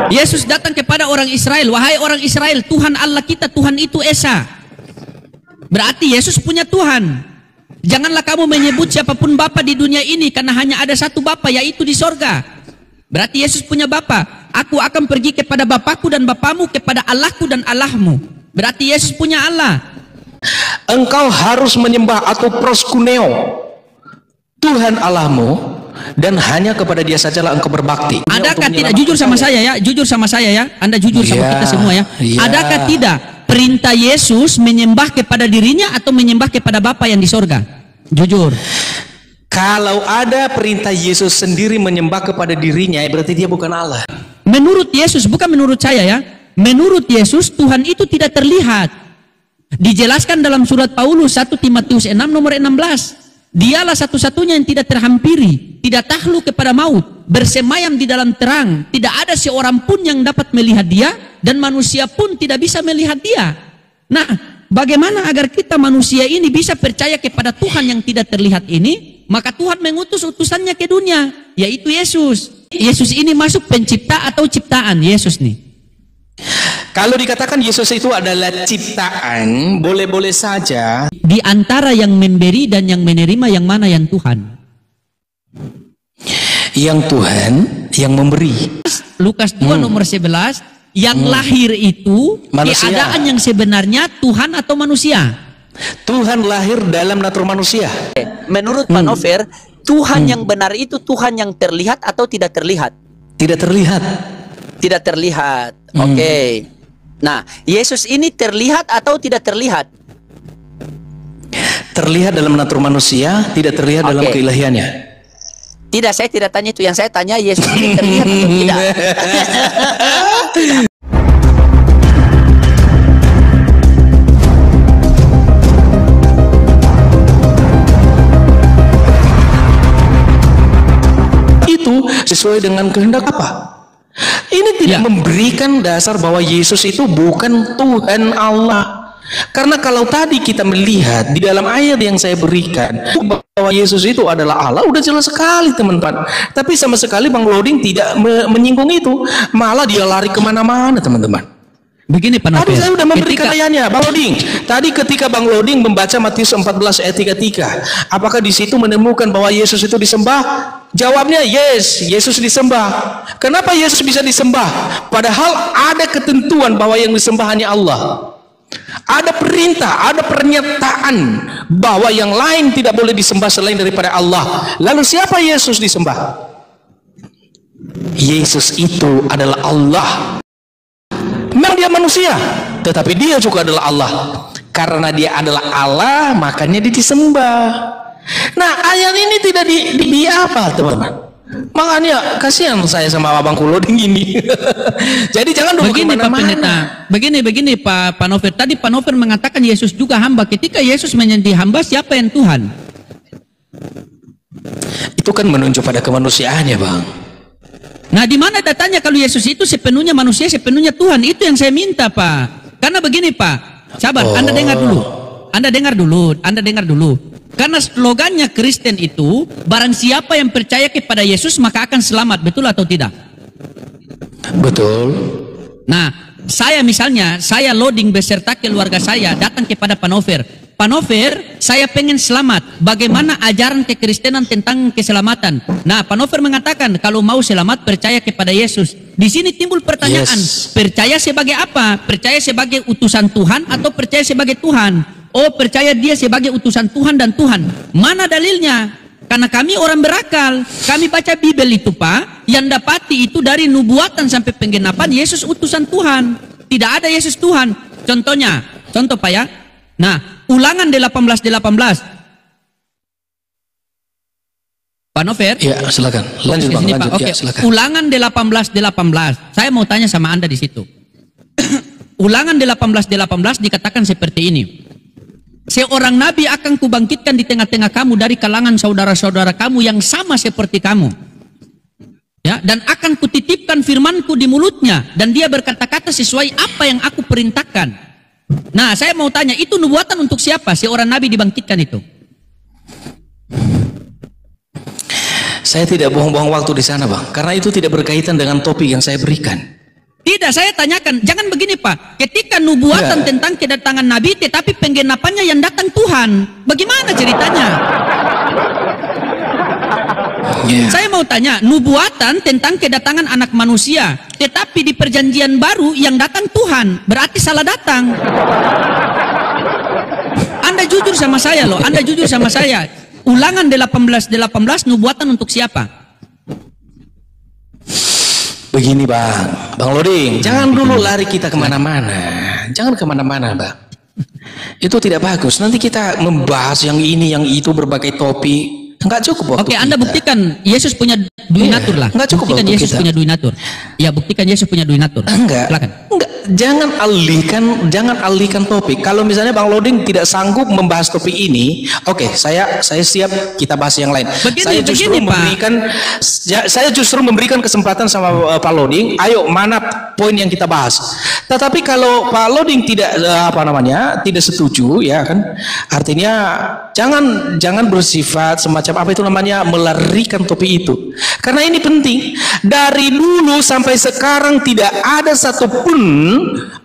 Yesus datang kepada orang Israel, wahai orang Israel, Tuhan Allah kita, Tuhan itu Esa. Berarti Yesus punya Tuhan. Janganlah kamu menyebut siapapun Bapa di dunia ini, karena hanya ada satu Bapa, yaitu di sorga. Berarti Yesus punya Bapa. Aku akan pergi kepada Bapakku dan Bapamu, kepada Allahku dan Allahmu. Berarti Yesus punya Allah. Engkau harus menyembah atau proskuneo Tuhan Allahmu, dan hanya kepada Dia sajalah engkau berbakti. Adakah tidak, jujur sama saya ya, jujur sama saya ya, Anda jujur sama kita semua ya. Adakah tidak perintah Yesus menyembah kepada dirinya atau menyembah kepada Bapa yang di sorga? Jujur. Kalau ada perintah Yesus sendiri menyembah kepada dirinya, berarti Dia bukan Allah. Menurut Yesus, bukan menurut saya ya. Menurut Yesus, Tuhan itu tidak terlihat. Dijelaskan dalam surat Paulus 1 Timotius 6 nomor 16. Dialah satu-satunya yang tidak terhampiri, tidak takluk kepada maut, bersemayam di dalam terang. Tidak ada seorang pun yang dapat melihat Dia, dan manusia pun tidak bisa melihat Dia. Nah, bagaimana agar kita manusia ini bisa percaya kepada Tuhan yang tidak terlihat ini? Maka Tuhan mengutus utusannya ke dunia, yaitu Yesus. Yesus ini masuk pencipta atau ciptaan? Yesus nih. Kalau dikatakan Yesus itu adalah ciptaan, boleh-boleh saja. Di antara yang memberi dan yang menerima, yang mana yang Tuhan? Yang Tuhan, yang memberi. Lukas 2 nomor 11, yang lahir itu manusia. Keadaan yang sebenarnya Tuhan atau manusia? Tuhan lahir dalam natur manusia. Menurut Pak Nover, Tuhan yang benar itu Tuhan yang terlihat atau tidak terlihat? Tidak terlihat. Tidak terlihat. Oke. Nah, Yesus ini terlihat atau tidak terlihat? Terlihat dalam natur manusia, tidak terlihat dalam keilahiannya. Tidak, saya tidak tanya itu. Yang saya tanya, Yesus ini terlihat atau tidak? Itu sesuai dengan kehendak apa? Ini tidak memberikan dasar bahwa Yesus itu bukan Tuhan Allah. Karena kalau tadi kita melihat di dalam ayat yang saya berikan bahwa Yesus itu adalah Allah, udah jelas sekali teman-teman. Tapi sama sekali Bang Loding tidak menyinggung itu, malah dia lari kemana-mana teman-teman. Begini Pak Nover, tadi saya sudah memberikan ayatnya, Bang Loding. Tadi ketika Bang Loding membaca Matius 14 ayat 33, apakah di situ menemukan bahwa Yesus itu disembah? Jawabnya yes, Yesus disembah. Kenapa Yesus bisa disembah? Padahal ada ketentuan bahwa yang disembah hanya Allah. Ada perintah, ada pernyataan bahwa yang lain tidak boleh disembah selain daripada Allah. Lalu siapa Yesus disembah? Yesus itu adalah Allah. Memang dia manusia, tetapi dia juga adalah Allah. Karena dia adalah Allah, makanya dia disembah. Nah, ayat ini tidak di apa, teman-teman? Makanya kasihan saya sama Abang Loding ini. Jadi jangan dulu kemana-mana. Begini Pak Nover. Tadi Pak Nover mengatakan Yesus juga hamba. Ketika Yesus menjadi hamba, siapa yang Tuhan? Itu kan menunjuk pada kemanusiaannya, Bang. Nah, di mana datanya kalau Yesus itu sepenuhnya manusia, sepenuhnya Tuhan? Itu yang saya minta, Pak. Karena begini, Pak. Sabar, Anda dengar dulu. Anda dengar dulu. Karena slogannya Kristen itu, barang siapa yang percaya kepada Yesus maka akan selamat. Betul atau tidak? Betul. Nah, saya misalnya, saya Loding beserta keluarga saya datang kepada Pak Nover. Pak Nover, saya pengen selamat. Bagaimana ajaran kekristenan tentang keselamatan? Nah, Pak Nover mengatakan kalau mau selamat percaya kepada Yesus. Di sini timbul pertanyaan, percaya sebagai apa? Percaya sebagai utusan Tuhan atau percaya sebagai Tuhan? Oh, percaya dia sebagai utusan Tuhan dan Tuhan. Mana dalilnya? Karena kami orang berakal. Kami baca Bibel itu, Pak, yang dapati itu dari nubuatan sampai penggenapan Yesus utusan Tuhan. Tidak ada Yesus Tuhan. Contoh Pak ya. Nah, Ulangan 18:18. Pak Nover? Ya, silakan. Lanjut Bang, lanjut. Oke. Ya, silakan. Ulangan 18:18. Saya mau tanya sama Anda di situ. Ulangan 18:18 dikatakan seperti ini. Seorang nabi akan kubangkitkan di tengah-tengah kamu dari kalangan saudara-saudara kamu yang sama seperti kamu. Ya, dan akan kutitipkan firmanku di mulutnya dan dia berkata-kata sesuai apa yang aku perintahkan. Nah, saya mau tanya, itu nubuatan untuk siapa? Seorang nabi dibangkitkan itu. Saya tidak bohong-bohong waktu di sana, Bang, karena itu tidak berkaitan dengan topik yang saya berikan. Tidak, saya tanyakan, jangan begini Pak. Ketika nubuatan tentang kedatangan Nabi, tetapi penggenapannya yang datang Tuhan, bagaimana ceritanya? Saya mau tanya, nubuatan tentang kedatangan anak manusia, tetapi di perjanjian baru yang datang Tuhan, berarti salah datang. Anda jujur sama saya loh, Anda jujur sama saya. Ulangan 18:18 nubuatan untuk siapa? Begini Bang Loding, jangan dulu lari kita kemana-mana. Jangan kemana-mana Bang. Itu tidak bagus. Nanti kita membahas yang ini, yang itu, berbagai topik. Enggak cukup waktu Oke, Anda buktikan Yesus punya duinatur lah. Enggak cukup buktikan waktu Yesus kita. punya duinatur. Ya, buktikan Yesus punya duinatur. Enggak. Silakan. Enggak. Jangan alihkan topik. Kalau misalnya Bang Loding tidak sanggup membahas topik ini, oke, saya siap, kita bahas yang lain. Saya justru memberikan kesempatan sama Pak Loding. Ayo, mana poin yang kita bahas? Tetapi kalau Pak Loding tidak tidak setuju, ya kan? Artinya jangan bersifat semacam melarikan topik itu. Karena ini penting. Dari dulu sampai sekarang tidak ada satupun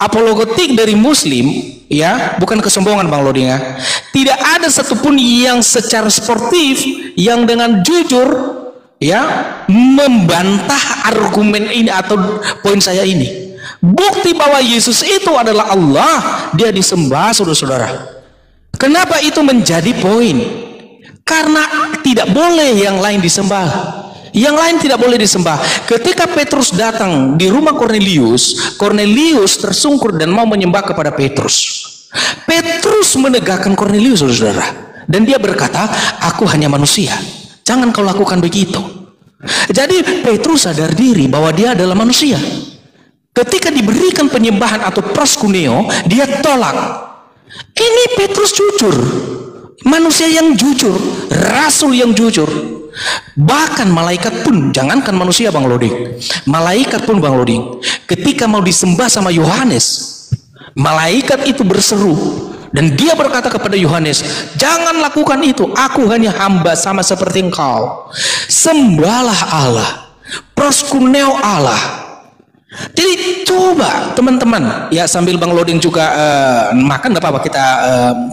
apologetik dari Muslim, ya, bukan kesombongan Bang Loding ya. Tidak ada satupun yang secara sportif, yang dengan jujur, ya, membantah argumen ini atau poin saya ini. Bukti bahwa Yesus itu adalah Allah, dia disembah, saudara-saudara. Kenapa itu menjadi poin? Karena tidak boleh yang lain disembah. Yang lain tidak boleh disembah. Ketika Petrus datang di rumah Kornelius, Kornelius tersungkur dan mau menyembah kepada Petrus. Petrus menegakkan Kornelius, saudara. Dan dia berkata, aku hanya manusia. Jangan kau lakukan begitu. Jadi Petrus sadar diri bahwa dia adalah manusia. Ketika diberikan penyembahan atau proskuneo, dia tolak. Ini Petrus jujur. Manusia yang jujur, rasul yang jujur. Bahkan malaikat pun, jangankan manusia Bang Loding, malaikat pun Bang Loding, ketika mau disembah sama Yohanes, malaikat itu berseru dan dia berkata kepada Yohanes, jangan lakukan itu, aku hanya hamba sama seperti engkau. Sembahlah Allah, proskuneo Allah. Jadi coba teman-teman, ya, sambil Bang Loding juga makan, nggak apa-apa, kita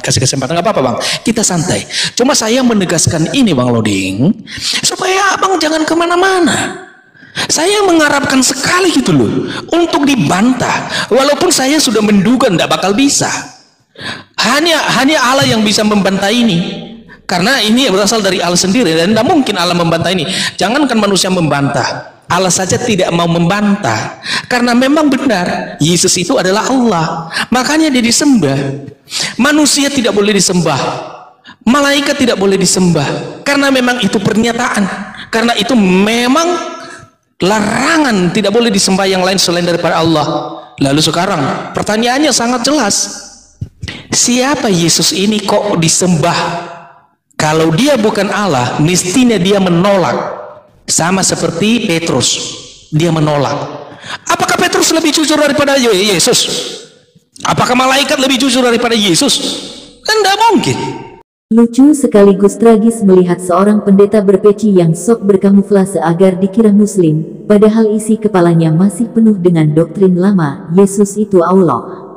kasih kesempatan, nggak apa-apa Bang, kita santai. Cuma saya menegaskan ini Bang Loding, supaya Abang jangan kemana-mana. Saya mengharapkan sekali gitu loh, untuk dibantah, walaupun saya sudah menduga nggak bakal bisa. Hanya Allah yang bisa membantah ini. Karena ini berasal dari Allah sendiri dan tidak mungkin Allah membantah ini. Jangankan manusia membantah, Allah saja tidak mau membantah. Karena memang benar Yesus itu adalah Allah, makanya dia disembah. Manusia tidak boleh disembah, malaikat tidak boleh disembah, karena memang itu pernyataan. Karena itu memang larangan, tidak boleh disembah yang lain selain daripada Allah. Lalu sekarang pertanyaannya sangat jelas, siapa Yesus ini kok disembah? Kalau dia bukan Allah, mestinya dia menolak. Sama seperti Petrus, dia menolak. Apakah Petrus lebih jujur daripada Yesus? Apakah malaikat lebih jujur daripada Yesus? Kan tidak mungkin. Lucu sekaligus tragis melihat seorang pendeta berpeci yang sok berkamuflase agar dikira Muslim, padahal isi kepalanya masih penuh dengan doktrin lama, Yesus itu Allah.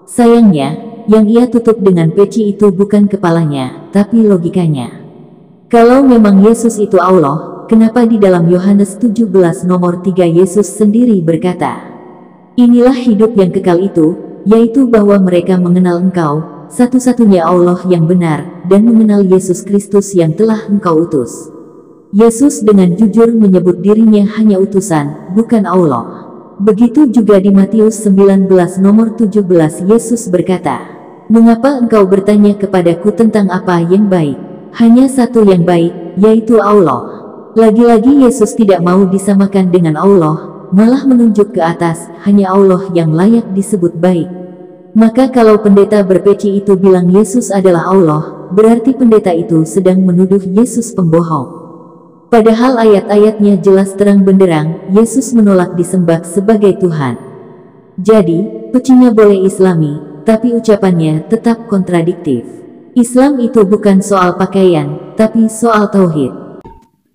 Sayangnya, yang ia tutup dengan peci itu bukan kepalanya, tapi logikanya. Kalau memang Yesus itu Allah, kenapa di dalam Yohanes 17 nomor 3 Yesus sendiri berkata, inilah hidup yang kekal itu, yaitu bahwa mereka mengenal Engkau, satu-satunya Allah yang benar, dan mengenal Yesus Kristus yang telah Engkau utus. Yesus dengan jujur menyebut dirinya hanya utusan, bukan Allah. Begitu juga di Matius 19 nomor 17 Yesus berkata, mengapa engkau bertanya kepadaku tentang apa yang baik? Hanya satu yang baik, yaitu Allah. Lagi-lagi Yesus tidak mau disamakan dengan Allah, malah menunjuk ke atas, hanya Allah yang layak disebut baik. Maka kalau pendeta berpeci itu bilang Yesus adalah Allah, berarti pendeta itu sedang menuduh Yesus pembohong. Padahal ayat-ayatnya jelas terang benderang, Yesus menolak disembah sebagai Tuhan. Jadi, pecinya boleh Islami, tapi ucapannya tetap kontradiktif. Islam itu bukan soal pakaian, tapi soal tauhid.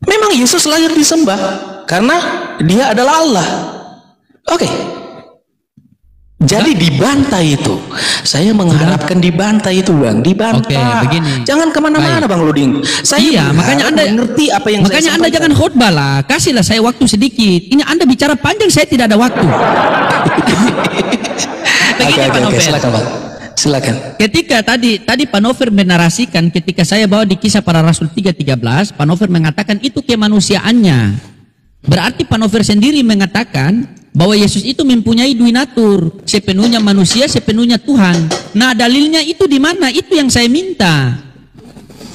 Memang Yesus layak disembah, karena dia adalah Allah. Oke, Jadi dibantah itu. Saya mengharapkan dibantah itu, Bang. Dibantah. Oke, begini. Jangan kemana-mana, Bang Loding. Saya makanya Anda ngerti apa yang makanya saya Anda jangan khotbah lah. Kasihlah saya waktu sedikit. Ini Anda bicara panjang, saya tidak ada waktu. Begini, Pak Novel. Silakan, Bang. Silakan. Ketika tadi Pak Novel menarasikan, ketika saya bawa di Kisah Para Rasul 3:13, Pak Novel mengatakan itu kemanusiaannya. Berarti Pak Novel sendiri mengatakan bahwa Yesus itu mempunyai dui natur, sepenuhnya manusia, sepenuhnya Tuhan. Nah, dalilnya itu di mana? Itu yang saya minta.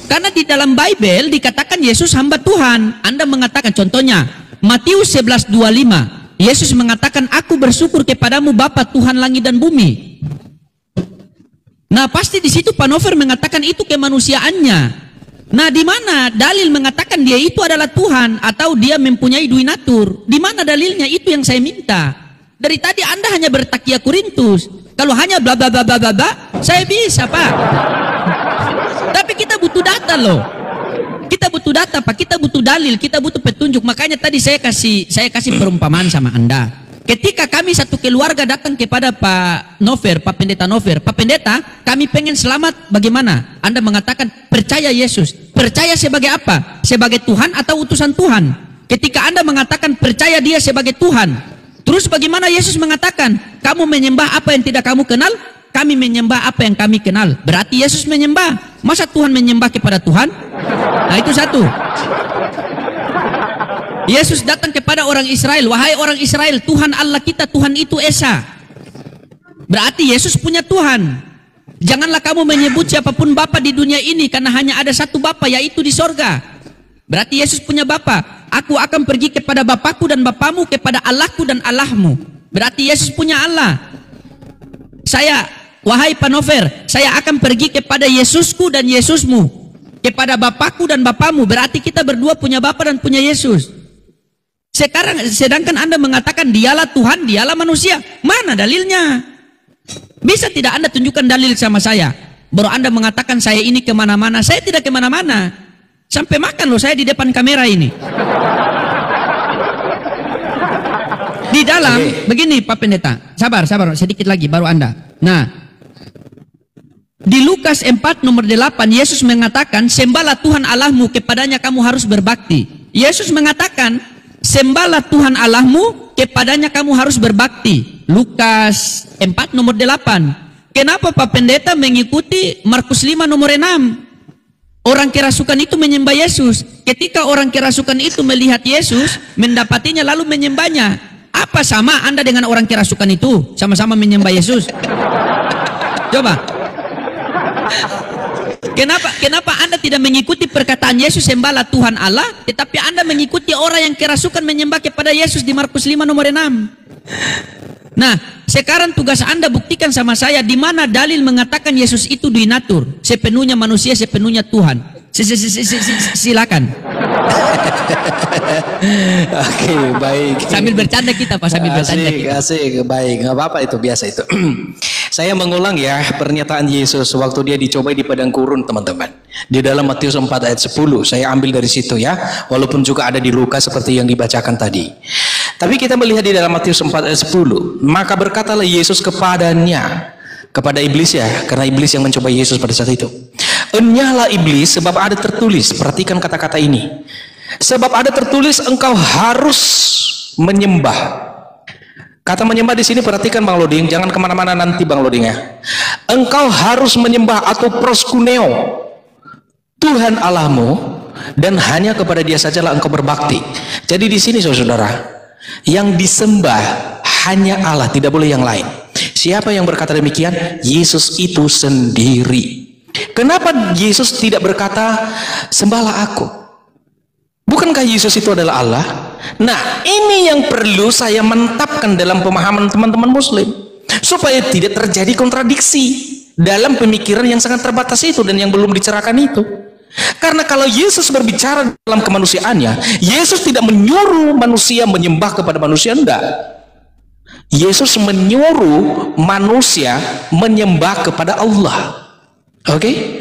Karena di dalam Bible dikatakan Yesus hamba Tuhan. Anda mengatakan, contohnya Matius 11:25, Yesus mengatakan, aku bersyukur kepadamu Bapa Tuhan langit dan bumi. Nah, pasti di situ Pak Novel mengatakan itu kemanusiaannya. Nah, di mana dalil mengatakan dia itu adalah Tuhan atau dia mempunyai dui natur? Di mana dalilnya? Itu yang saya minta. Dari tadi Anda hanya bertakia Korintus. Kalau hanya bla bla bla bla bla, saya bisa, Pak. Tapi kita butuh data loh. Kita butuh data, Pak. Kita butuh dalil, kita butuh petunjuk. Makanya tadi saya kasih perumpamaan sama Anda. Ketika kami satu keluarga datang kepada Pak Nover, Pak Pendeta Nover, Pak Pendeta, kami pengen selamat, bagaimana? Anda mengatakan percaya Yesus. Percaya sebagai apa? Sebagai Tuhan atau utusan Tuhan? Ketika Anda mengatakan percaya dia sebagai Tuhan, terus bagaimana Yesus mengatakan, kamu menyembah apa yang tidak kamu kenal? Kami menyembah apa yang kami kenal. Berarti Yesus menyembah. Masa Tuhan menyembah kepada Tuhan? Nah, itu satu. Yesus datang kepada orang Israel, wahai orang Israel, Tuhan Allah kita, Tuhan itu Esa. Berarti Yesus punya Tuhan. Janganlah kamu menyebut siapapun Bapa di dunia ini, karena hanya ada satu Bapa, yaitu di sorga. Berarti Yesus punya Bapa. Aku akan pergi kepada Bapakku dan Bapamu, kepada Allahku dan Allahmu. Berarti Yesus punya Allah. Saya, wahai Pak Nover, saya akan pergi kepada Yesusku dan Yesusmu, kepada Bapakku dan Bapamu. Berarti kita berdua punya Bapa dan punya Yesus. Sekarang, sedangkan Anda mengatakan dialah Tuhan, dialah manusia. Mana dalilnya? Bisa tidak Anda tunjukkan dalil sama saya? Baru Anda mengatakan saya ini kemana-mana. Saya tidak kemana-mana. Sampai makan loh saya di depan kamera ini. Di dalam, begini Pak Pendeta. Sabar, sedikit lagi baru Anda. Nah, di Lukas 4 nomor 8, Yesus mengatakan, sembahlah Tuhan Allahmu, kepadanya kamu harus berbakti. Yesus mengatakan, sembahlah Tuhan Allahmu, kepadanya kamu harus berbakti. Lukas 4 nomor 8. Kenapa Pak Pendeta mengikuti Markus 5 nomor 6? Orang kerasukan itu menyembah Yesus. Ketika orang kerasukan itu melihat Yesus, mendapatinya lalu menyembahnya. Apa sama Anda dengan orang kerasukan itu? Sama-sama menyembah Yesus. Coba. Kenapa Anda tidak mengikuti perkataan Yesus sembahlah Tuhan Allah, tetapi Anda mengikuti orang yang kerasukan menyembah kepada Yesus di Markus 5 nomor 6? Nah, sekarang tugas Anda buktikan sama saya di mana dalil mengatakan Yesus itu dui natur, sepenuhnya manusia, sepenuhnya Tuhan. Silakan. Oke, baik. Sambil bercanda kita, Pak, sambil bercanda kita. Asik, baik. Nggak apa-apa itu, biasa itu. Saya mengulang ya pernyataan Yesus waktu dia dicobai di padang gurun, teman-teman. Di dalam Matius 4 ayat 10, saya ambil dari situ ya. Walaupun juga ada di Lukas seperti yang dibacakan tadi. Tapi kita melihat di dalam Matius 4 ayat 10. Maka berkatalah Yesus kepadanya, kepada iblis ya, karena iblis yang mencobai Yesus pada saat itu. Enyahlah iblis, sebab ada tertulis. Perhatikan kata-kata ini. Sebab ada tertulis engkau harus menyembah. Kata menyembah di sini perhatikan Bang Loding, jangan kemana-mana nanti Bang Loding ya. Engkau harus menyembah atau proskuneo Tuhan Allahmu, dan hanya kepada Dia sajalah engkau berbakti. Jadi di sini saudara, yang disembah hanya Allah, tidak boleh yang lain. Siapa yang berkata demikian? Yesus itu sendiri. Kenapa Yesus tidak berkata sembahlah aku? Bukankah Yesus itu adalah Allah? Nah, ini yang perlu saya mentapkan dalam pemahaman teman-teman muslim, supaya tidak terjadi kontradiksi dalam pemikiran yang sangat terbatas itu dan yang belum dicerahkan itu. Karena kalau Yesus berbicara dalam kemanusiaannya, Yesus tidak menyuruh manusia menyembah kepada manusia, enggak. Yesus menyuruh manusia menyembah kepada Allah. Oke?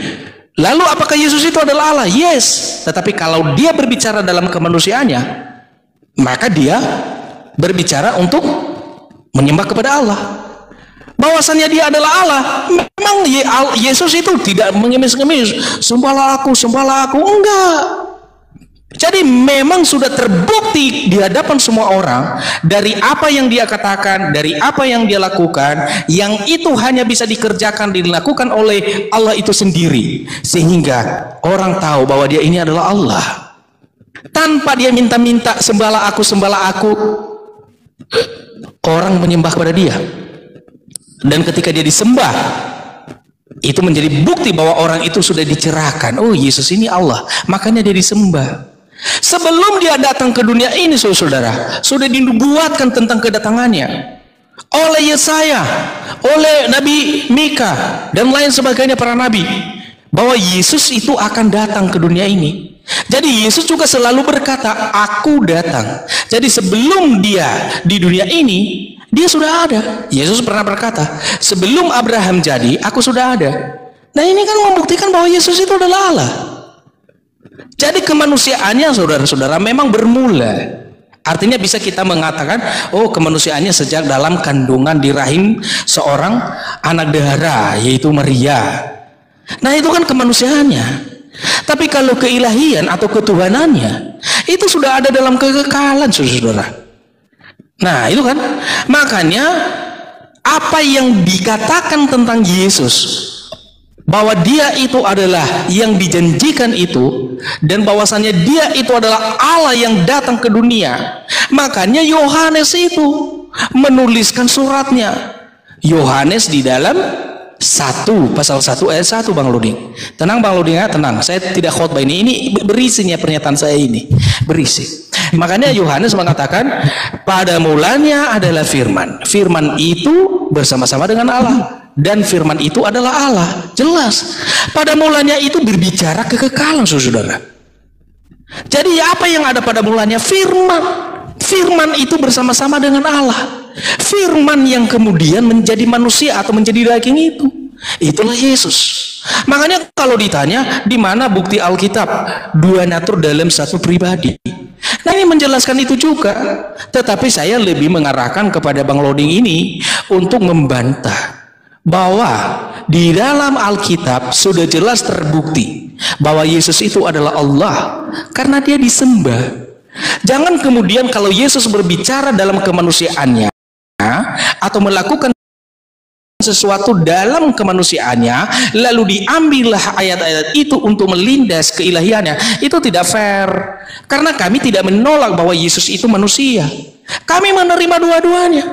Lalu apakah Yesus itu adalah Allah? Yes. Tetapi kalau dia berbicara dalam kemanusiaannya, maka dia berbicara untuk menyembah kepada Allah. bahwasannya dia adalah Allah. Memang Yesus itu tidak mengemis-ngemis, sembahlah aku, enggak. Jadi memang sudah terbukti di hadapan semua orang dari apa yang dia katakan, dari apa yang dia lakukan, yang itu hanya bisa dikerjakan, dilakukan oleh Allah itu sendiri, sehingga orang tahu bahwa dia ini adalah Allah. Tanpa dia minta-minta, sembahlah aku, orang menyembah kepada dia. Dan ketika dia disembah, itu menjadi bukti bahwa orang itu sudah dicerahkan. Oh, Yesus ini Allah, makanya dia disembah. Sebelum dia datang ke dunia ini, saudara, sudah dinubuatkan tentang kedatangannya oleh Yesaya, oleh Nabi Mika, dan lain sebagainya para nabi, bahwa Yesus itu akan datang ke dunia ini. Jadi Yesus juga selalu berkata, aku datang. Jadi sebelum dia di dunia ini, dia sudah ada. Yesus pernah berkata, sebelum Abraham jadi, aku sudah ada. Nah, ini kan membuktikan bahwa Yesus itu adalah Allah. Jadi kemanusiaannya, saudara-saudara, memang bermula. Artinya bisa kita mengatakan, oh, kemanusiaannya sejak dalam kandungan di rahim seorang anak darah, yaitu Maria. Nah, itu kan kemanusiaannya. Tapi kalau keilahian atau ketuhanannya, itu sudah ada dalam kekekalan, saudara-saudara. Nah, itu kan, makanya apa yang dikatakan tentang Yesus, bahwa dia itu adalah yang dijanjikan itu, dan bahwasannya dia itu adalah Allah yang datang ke dunia. Makanya Yohanes itu menuliskan suratnya. Yohanes di dalam 1 pasal 1 ayat 1, Bang Luding. Tenang Bang Luding, ya, tenang. Saya tidak khotbah ini berisinya pernyataan saya ini. Berisi. Makanya Yohanes mengatakan, pada mulanya adalah firman. Firman itu bersama-sama dengan Allah. Dan firman itu adalah Allah. Jelas. Pada mulanya itu berbicara kekekalan, saudara. Jadi apa yang ada pada mulanya? Firman. Firman itu bersama-sama dengan Allah. Firman yang kemudian menjadi manusia atau menjadi daging itu, itulah Yesus. Makanya kalau ditanya di mana bukti Alkitab dua natur dalam satu pribadi, nah ini menjelaskan itu juga. Tetapi saya lebih mengarahkan kepada Bang Loding ini untuk membantah bahwa di dalam Alkitab sudah jelas terbukti bahwa Yesus itu adalah Allah karena dia disembah. Jangan kemudian kalau Yesus berbicara dalam kemanusiaannya atau melakukan sesuatu dalam kemanusiaannya lalu diambillah ayat-ayat itu untuk melindas keilahiannya, itu tidak fair. Karena kami tidak menolak bahwa Yesus itu manusia, kami menerima dua-duanya.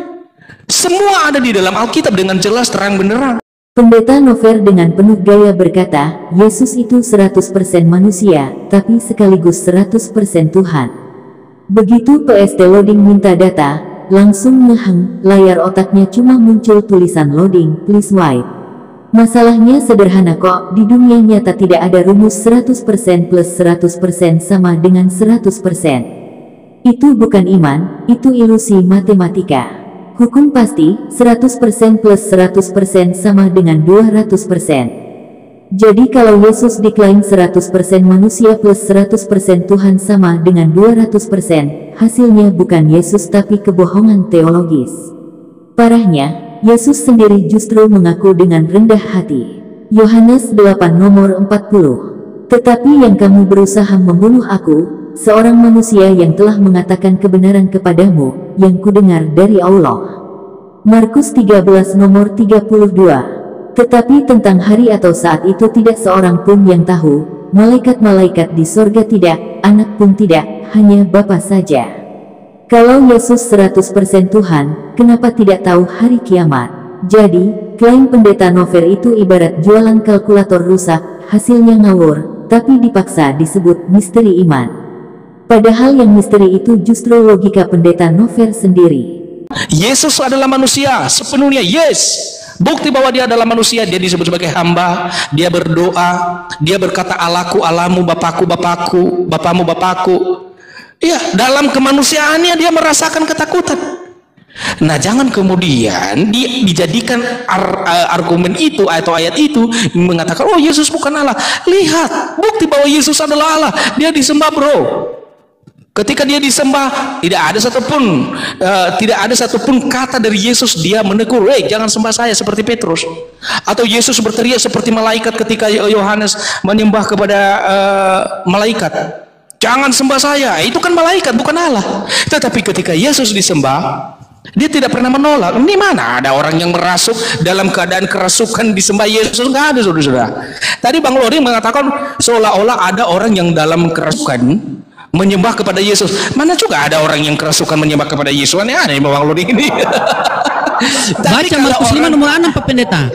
Semua ada di dalam Alkitab dengan jelas terang benderang. Pendeta Nover dengan penuh gaya berkata, Yesus itu 100% manusia, tapi sekaligus 100% Tuhan. Begitu PST Loading minta data, langsung ngeheng, layar otaknya cuma muncul tulisan loading, please wait. Masalahnya sederhana kok, di dunia nyata tidak ada rumus 100% plus 100% sama dengan 100%. Itu bukan iman, itu ilusi matematika. Hukum pasti, 100% plus 100% sama dengan 200%. Jadi kalau Yesus diklaim 100% manusia plus 100% Tuhan sama dengan 200%, hasilnya bukan Yesus tapi kebohongan teologis. Parahnya, Yesus sendiri justru mengaku dengan rendah hati. Yohanes 8 nomor 40. Tetapi yang kamu berusaha membunuh aku, seorang manusia yang telah mengatakan kebenaran kepadamu, yang kudengar dari Allah. Markus 13 nomor 32. Tetapi tentang hari atau saat itu tidak seorang pun yang tahu, malaikat-malaikat di sorga tidak, anak pun tidak, hanya Bapa saja. Kalau Yesus 100% Tuhan, kenapa tidak tahu hari kiamat? Jadi, klaim pendeta Nover itu ibarat jualan kalkulator rusak, hasilnya ngawur, tapi dipaksa disebut misteri iman. Padahal yang misteri itu justru logika pendeta Nover sendiri. Yesus adalah manusia sepenuhnya, yes. Bukti bahwa dia adalah manusia, dia disebut sebagai hamba. Dia berdoa, dia berkata Allahku, Allahmu, Bapakku, Bapakku, Bapamu, Bapakku. Ya, dalam kemanusiaannya dia merasakan ketakutan. Nah, jangan kemudian dijadikan argumen itu atau ayat itu mengatakan, oh Yesus bukan Allah. Lihat, bukti bahwa Yesus adalah Allah. Dia disembah, bro. Ketika dia disembah, tidak ada satupun kata dari Yesus dia menegur, jangan sembah saya seperti Petrus. Atau Yesus berteriak seperti malaikat ketika Yohanes menyembah kepada malaikat, jangan sembah saya. Itu kan malaikat, bukan Allah. Tetapi ketika Yesus disembah, dia tidak pernah menolak. Ini mana ada orang yang merasuk dalam keadaan kerasukan disembah Yesus? Nggak ada, saudara-saudara. Tadi Bang Loding mengatakan seolah-olah ada orang yang dalam kerasukan menyembah kepada Yesus. Mana juga ada orang yang kerasukan menyembah kepada Yesus? Aneh Bang Loding ini. Baca Markus 5 nomor 6 Pak Pendeta.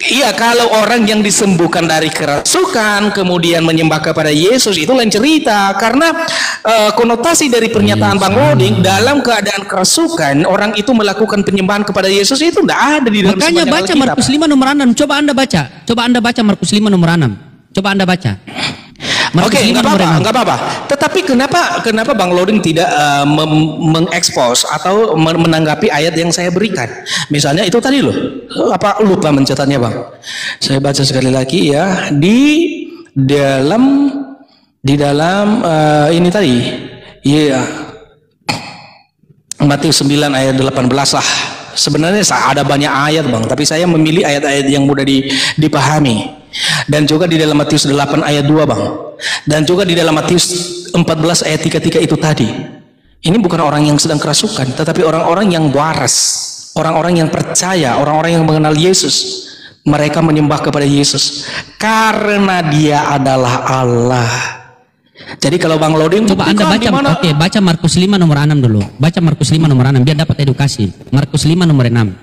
Iya, kalau orang yang disembuhkan dari kerasukan kemudian menyembah kepada Yesus, itu lain cerita. Karena konotasi dari pernyataan Bang Loding, dalam keadaan kerasukan orang itu melakukan penyembahan kepada Yesus, itu tidak ada di dalam. Makanya baca Markus 5 nomor 6. Coba Anda baca Markus 5 nomor 6. Coba Anda baca. Oke, nggak apa-apa. Tetapi kenapa Bang Loding tidak mengekspos atau menanggapi ayat yang saya berikan? Misalnya itu tadi loh, apa lupa mencatatnya Bang? Saya baca sekali lagi ya, di dalam ini tadi, Matius 9 ayat 18 lah. Sebenarnya ada banyak ayat Bang, tapi saya memilih ayat-ayat yang mudah dipahami. Dan juga di dalam Matius 8 ayat 2 Bang. Dan juga di dalam Matius 14 ayat 33 itu tadi. Ini bukan orang yang sedang kerasukan, tetapi orang-orang yang waras, orang-orang yang percaya, orang-orang yang mengenal Yesus. Mereka menyembah kepada Yesus karena Dia adalah Allah. Jadi kalau Bang Loding, coba Anda baca, baca Markus 5 nomor 6 dulu. Baca Markus 5 nomor 6 biar dapat edukasi. Markus 5 nomor 6.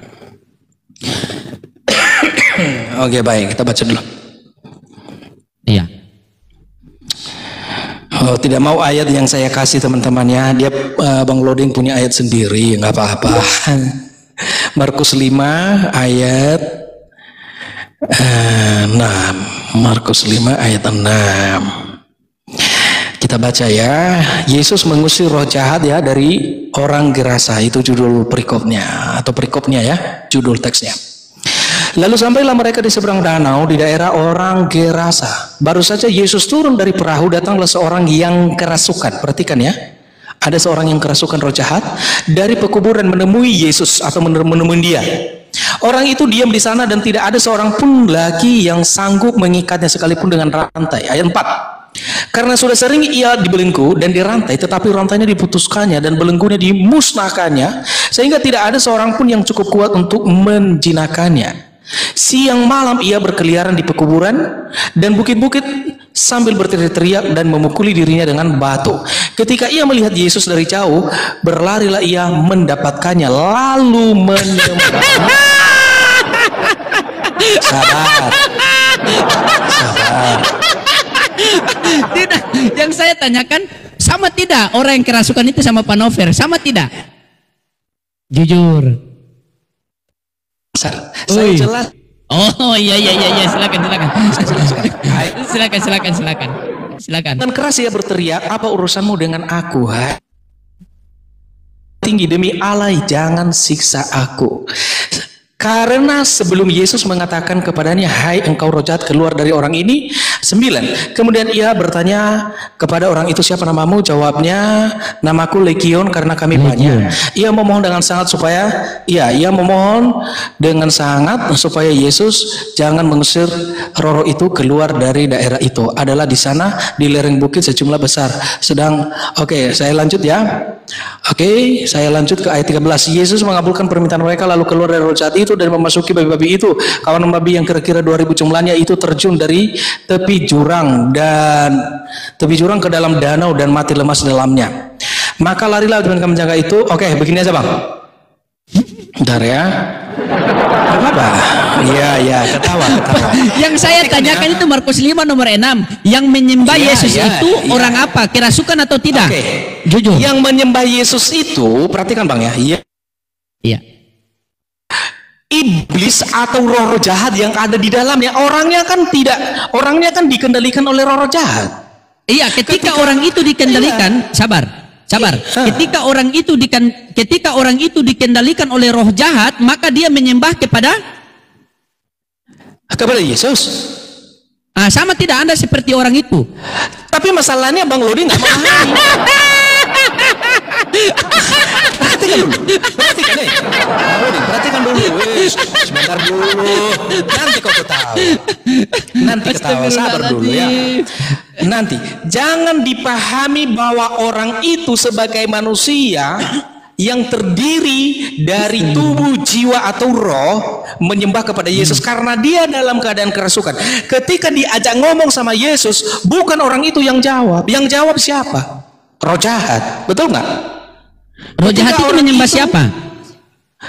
Oke, baik, kita baca dulu. Iya. Oh, tidak mau ayat yang saya kasih teman-temannya. Dia Bang Loding punya ayat sendiri, nggak apa-apa. Markus 5 ayat 6. Markus 5 ayat 6. Kita baca ya. Yesus mengusir roh jahat ya dari orang Gerasa. Itu judul perikopnya atau perikopnya ya, judul teksnya. Lalu sampailah mereka di seberang danau di daerah orang Gerasa. Baru saja Yesus turun dari perahu, datanglah seorang yang kerasukan. Perhatikan ya. Ada seorang yang kerasukan roh jahat dari pekuburan menemui Yesus atau menemui dia. Orang itu diam di sana dan tidak ada seorang pun lagi yang sanggup mengikatnya sekalipun dengan rantai. Ayat 4. Karena sudah sering ia dibelenggu dan dirantai, tetapi rantainya diputuskannya dan belenggunya dimusnahkannya, sehingga tidak ada seorang pun yang cukup kuat untuk menjinakkannya. Siang malam ia berkeliaran di pekuburan dan bukit-bukit sambil berteriak-teriak dan memukuli dirinya dengan batu. Ketika ia melihat Yesus dari jauh, berlarilah ia mendapatkannya lalu menyembah. Sabar. Tidak, yang saya tanyakan, sama tidak orang yang kerasukan itu sama Pak Nover? Sama tidak? Jujur. Saya jelas. Oh iya, silakan. Dengan keras ia berteriak, apa urusanmu dengan aku? Tinggi demi Allah, jangan siksa aku. Karena sebelum Yesus mengatakan kepadanya, hai engkau roh jahat, keluar dari orang ini. 9. Kemudian ia bertanya kepada orang itu, siapa namamu? Jawabnya, namaku Legion karena kami banyak. Ia memohon dengan sangat supaya Yesus jangan mengusir roh itu keluar dari daerah itu. Adalah di sana di lereng bukit sejumlah besar. Saya lanjut ya. Saya lanjut ke ayat 13. Yesus mengabulkan permintaan mereka lalu keluar dari roh jahat itu dan memasuki babi-babi itu. Kawan babi yang kira-kira 2000 jumlahnya itu terjun dari tepi jurang ke dalam danau dan mati lemas dalamnya. Maka larilah dengan menjaga itu. Begini aja Bang. Bentar ya. Apa? Iya, ketawa. Yang saya tanyakan itu Markus 5 nomor 6. Yang menyembah Yesus itu orang apa? Kerasukan atau tidak? Jujur. Yang menyembah Yesus itu, perhatikan Bang ya. Iya. Iblis atau roh jahat yang ada di dalamnya, orangnya kan dikendalikan oleh roh jahat. Iya, ketika orang itu dikendalikan, sabar. Ketika orang itu dikendalikan oleh roh jahat, maka dia menyembah kepada Yesus. Sama tidak Anda seperti orang itu? Tapi masalahnya Bang Lodi nggak memahami. Perhatikan dulu. Perhatikan nih. Perhatikan dulu. Sebentar dulu. Nanti kau ketawa. Nanti ketawa. Sabar dulu ya. Nanti. Jangan dipahami bahwa orang itu sebagai manusia yang terdiri dari tubuh, jiwa atau roh menyembah kepada Yesus karena dia dalam keadaan kerasukan. Ketika diajak ngomong sama Yesus, bukan orang itu yang jawab. Yang jawab siapa? Roh jahat. Betul nggak? Roh jahat itu menyembah siapa?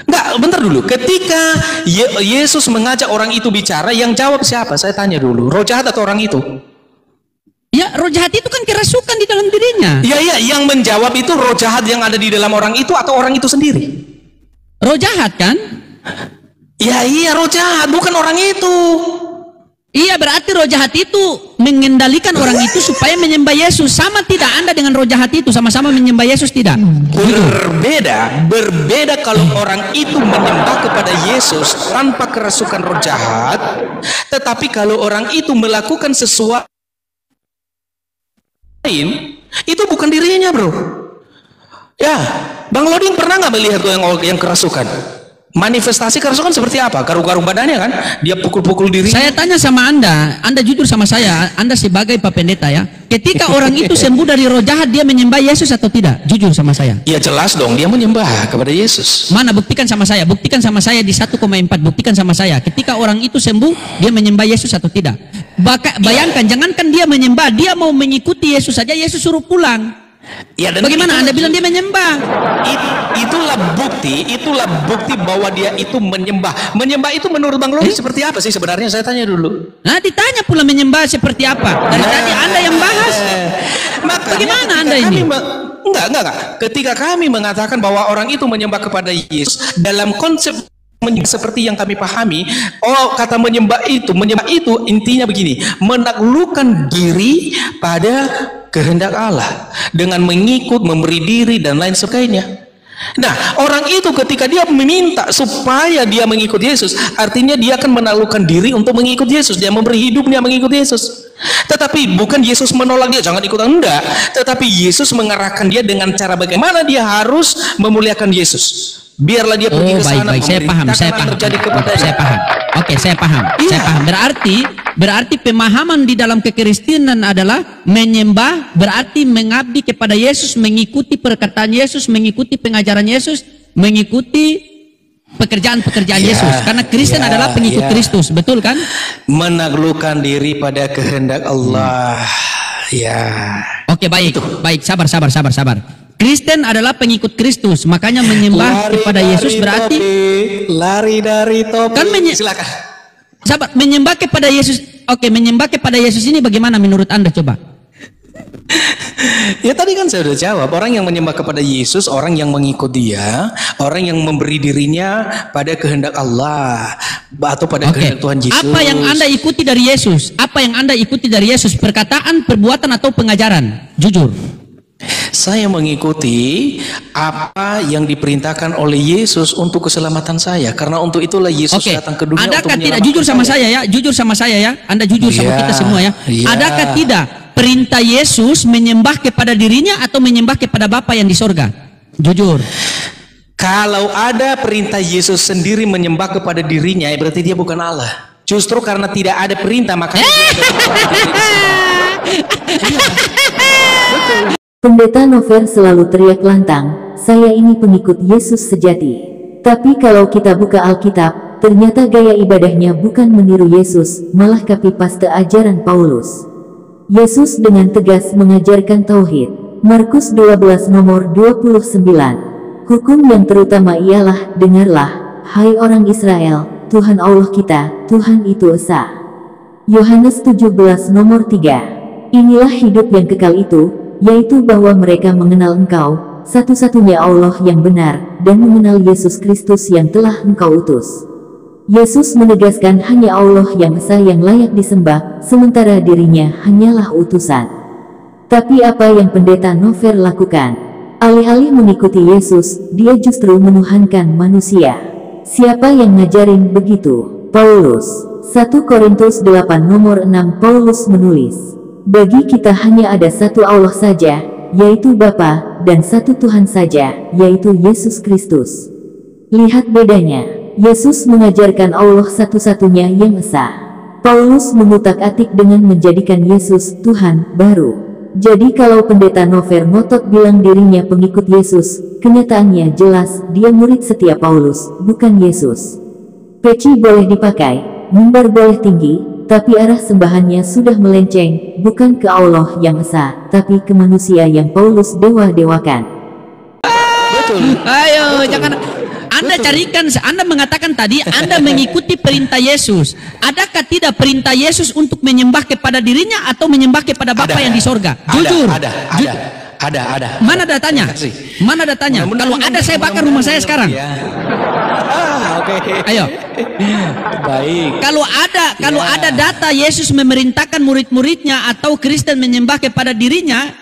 Enggak, bentar dulu. Ketika Yesus mengajak orang itu bicara, yang jawab siapa? Saya tanya dulu. Roh jahat atau orang itu? Ya, roh jahat itu kan kerasukan di dalam dirinya. Iya, yang menjawab itu roh jahat yang ada di dalam orang itu atau orang itu sendiri? Roh jahat kan? Iya, roh jahat, bukan orang itu. Iya, berarti roh jahat itu mengendalikan orang itu supaya menyembah Yesus. Sama tidak Anda dengan roh jahat itu sama-sama menyembah Yesus tidak? Berbeda kalau orang itu menyembah kepada Yesus tanpa kerasukan roh jahat, tetapi kalau orang itu melakukan sesuatu lain, itu bukan dirinya, bro. Ya, Bang Loding pernah nggak melihat yang kerasukan? Manifestasi kerasukan seperti apa? Garuk-garuk badannya kan? Dia pukul-pukul diri. Saya tanya sama Anda jujur sama saya, Anda sebagai Pak Pendeta ya. Ketika orang itu sembuh dari roh jahat, dia menyembah Yesus atau tidak? Jujur sama saya. Ya jelas dong, dia menyembah kepada Yesus. Mana? Buktikan sama saya di 1,4. Buktikan sama saya. Ketika orang itu sembuh, dia menyembah Yesus atau tidak? Bayangkan, jangankan dia menyembah, dia mau mengikuti Yesus saja, Yesus suruh pulang. Ya, dan bagaimana Anda bilang dia menyembah? Itulah bukti bahwa dia itu menyembah. Menyembah itu menurut Bang Lodi seperti apa sih sebenarnya? Saya tanya dulu. Nah, ditanya pula menyembah seperti apa? Dari tadi Anda yang bahas. Bagaimana Anda ini? Enggak. Ketika kami mengatakan bahwa orang itu menyembah kepada Yesus dalam konsep seperti yang kami pahami, kata menyembah itu intinya begini, menaklukkan diri pada kehendak Allah dengan mengikut, memberi diri dan lain sebagainya. Nah, orang itu ketika dia meminta supaya dia mengikut Yesus, artinya dia akan menaklukkan diri untuk mengikut Yesus. Dia memberi hidupnya mengikut Yesus. Tetapi bukan Yesus menolak dia, jangan ikutan, enggak. Tetapi Yesus mengarahkan dia dengan cara bagaimana dia harus memuliakan Yesus. Biarlah dia pergi ke sana. Baik, saya paham. Oke, saya paham. Berarti pemahaman di dalam kekristenan adalah menyembah berarti mengabdi kepada Yesus, mengikuti perkataan Yesus, mengikuti pengajaran Yesus, mengikuti pekerjaan-pekerjaan Yesus. Karena Kristen adalah pengikut Kristus, betul kan? Menaklukkan diri pada kehendak Allah. Oke, baik, sabar. Kristen adalah pengikut Kristus, makanya menyembah kepada Yesus berarti lari dari topik. Kan silakan. Sabar, menyembah kepada Yesus. Oke, menyembah kepada Yesus ini bagaimana menurut Anda coba? Ya tadi kan saya sudah jawab, orang yang menyembah kepada Yesus, orang yang mengikut dia, orang yang memberi dirinya pada kehendak Allah atau pada kehendak Tuhan Yesus. Apa yang Anda ikuti dari Yesus? Perkataan, perbuatan atau pengajaran? Jujur. Saya mengikuti apa yang diperintahkan oleh Yesus untuk keselamatan saya, karena untuk itulah Yesus datang ke dunia. Adakah tidak, jujur sama saya ya, Anda jujur sama kita semua ya. Adakah tidak perintah Yesus menyembah kepada dirinya atau menyembah kepada Bapa yang di sorga? Jujur. Kalau ada perintah Yesus sendiri menyembah kepada dirinya, berarti dia bukan Allah. Justru karena tidak ada perintah, makanya dia ada betul. Pendeta Nover selalu teriak lantang, saya ini pengikut Yesus sejati. Tapi kalau kita buka Alkitab, ternyata gaya ibadahnya bukan meniru Yesus, malah copy-paste ajaran Paulus. Yesus dengan tegas mengajarkan tauhid. Markus 12 nomor 29. Hukum yang terutama ialah, dengarlah, hai orang Israel, Tuhan Allah kita, Tuhan itu esa. Yohanes 17 nomor 3. Inilah hidup yang kekal itu, yaitu bahwa mereka mengenal Engkau, satu-satunya Allah yang benar, dan mengenal Yesus Kristus yang telah Engkau utus. Yesus menegaskan hanya Allah yang esa yang layak disembah, sementara dirinya hanyalah utusan. Tapi apa yang pendeta Nover lakukan? Alih-alih mengikuti Yesus, dia justru menuhankan manusia. Siapa yang ngajarin begitu? Paulus. 1 Korintus 8 nomor 6 Paulus menulis, bagi kita hanya ada satu Allah saja, yaitu Bapa, dan satu Tuhan saja, yaitu Yesus Kristus. Lihat bedanya. Yesus mengajarkan Allah satu-satunya yang esa. Paulus mengutak-atik dengan menjadikan Yesus Tuhan baru. Jadi kalau pendeta Nover ngotot bilang dirinya pengikut Yesus, kenyataannya jelas dia murid setia Paulus, bukan Yesus. Peci boleh dipakai, mimbar boleh tinggi, tapi arah sembahannya sudah melenceng, bukan ke Allah yang esa, tapi ke manusia yang Paulus dewa-dewakan. Betul. Ayo, jangan. Anda carikan, Anda mengatakan tadi Anda mengikuti perintah Yesus. Adakah tidak perintah Yesus untuk menyembah kepada dirinya atau menyembah kepada Bapa yang di sorga? Jujur. Ada. Mana datanya? Mana datanya? Kalau ada saya bakar rumah saya sekarang. Oke. Ayo. Baik. Kalau ada data Yesus memerintahkan murid-muridnya atau Kristen menyembah kepada dirinya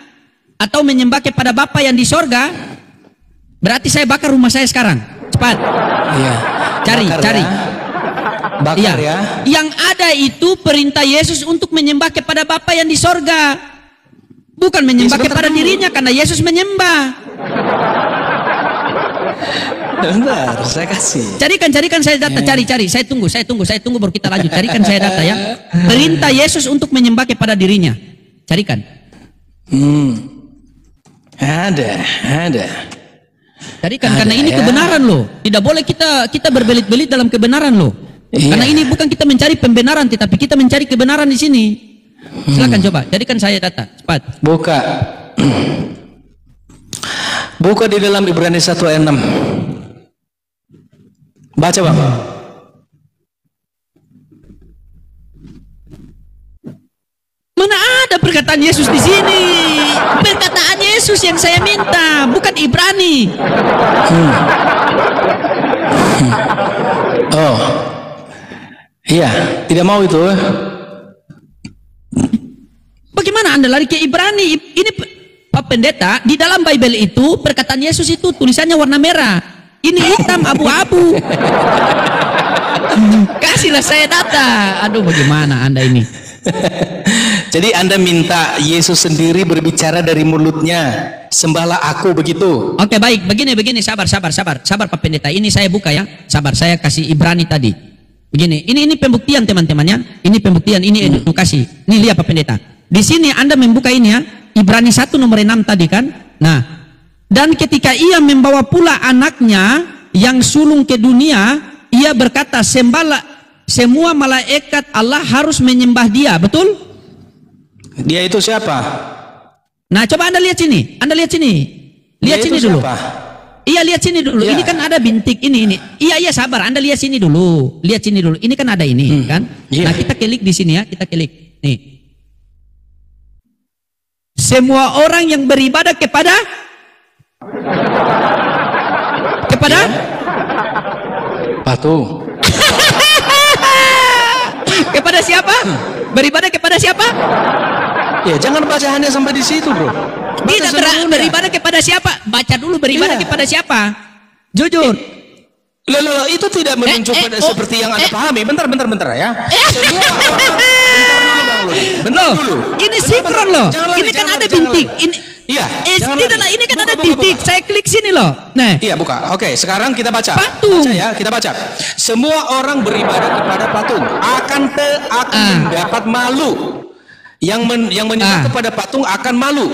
atau menyembah kepada Bapa yang di sorga, berarti saya bakar rumah saya sekarang. Cepat. Iya. Cari. Bakar Iya. ya. Yang ada itu perintah Yesus untuk menyembah kepada Bapa yang di sorga. Bukan menyembah kepada dirinya karena Yesus menyembah. Bentar, saya kasih. Carikan saya data, cari. Saya tunggu baru kita lanjut. Carikan saya data ya. Perintah Yesus untuk menyembah kepada dirinya. Carikan. Ada. Carikan karena ini kebenaran loh. Tidak boleh kita berbelit-belit dalam kebenaran loh. Iya. Karena ini bukan kita mencari pembenaran, tetapi kita mencari kebenaran di sini. Silakan coba, carikan saya data, cepat. Buka di dalam Ibrani 1 ayat 6. Baca, Bang. Mana ada perkataan Yesus di sini? Perkataan Yesus yang saya minta, bukan Ibrani. Oh. Iya, tidak mau itu. Bagaimana Anda lari ke Ibrani? Ini Pak Pendeta, di dalam Bible itu perkataan Yesus itu tulisannya warna merah. Ini hitam abu-abu. Kasihlah saya data. Aduh, bagaimana Anda ini? Jadi Anda minta Yesus sendiri berbicara dari mulutnya. Sembahlah aku, begitu. Oke, baik. Begini. Sabar Pak Pendeta. Ini saya buka ya. Sabar, saya kasih Ibrani tadi. Begini. Ini pembuktian teman-temannya. Ini pembuktian. Ini edukasi. Ini lihat Pak Pendeta. Di sini Anda membuka ini ya. Ibrani 1 nomor 6 tadi kan. Nah. Dan ketika ia membawa pula anaknya yang sulung ke dunia, ia berkata, sembahlah, semua malaikat Allah harus menyembah dia. Betul? Dia itu siapa? Nah, coba Anda lihat sini. Lihat sini dulu. Siapa? Iya, lihat sini dulu. Ya. Ini kan ada bintik ini. Iya, sabar. Anda lihat sini dulu. Ini kan ada ini, kan? Ya. Nah, kita klik di sini ya. Kita klik. Nih. Semua orang yang beribadah kepada Patung. kepada siapa? Beribadah kepada siapa? Ya, jangan baca hanya sampai di situ, Bro. Tidak beribadah kepada siapa? Baca dulu beribadah kepada siapa? Jujur. Loh, itu tidak menunjukkan seperti yang Anda pahami. Bentar ya. Semua orang, bentar dulu. Ini sinkron loh. Ini kan ada bintik. Iya. Ini kan ada titik. Saya klik sini loh. Nah. Iya, buka. Oke, sekarang kita baca. Patung. Baca ya, kita baca. Semua orang beribadah kepada patung akan mendapat malu. Yang menyembah kepada patung akan malu.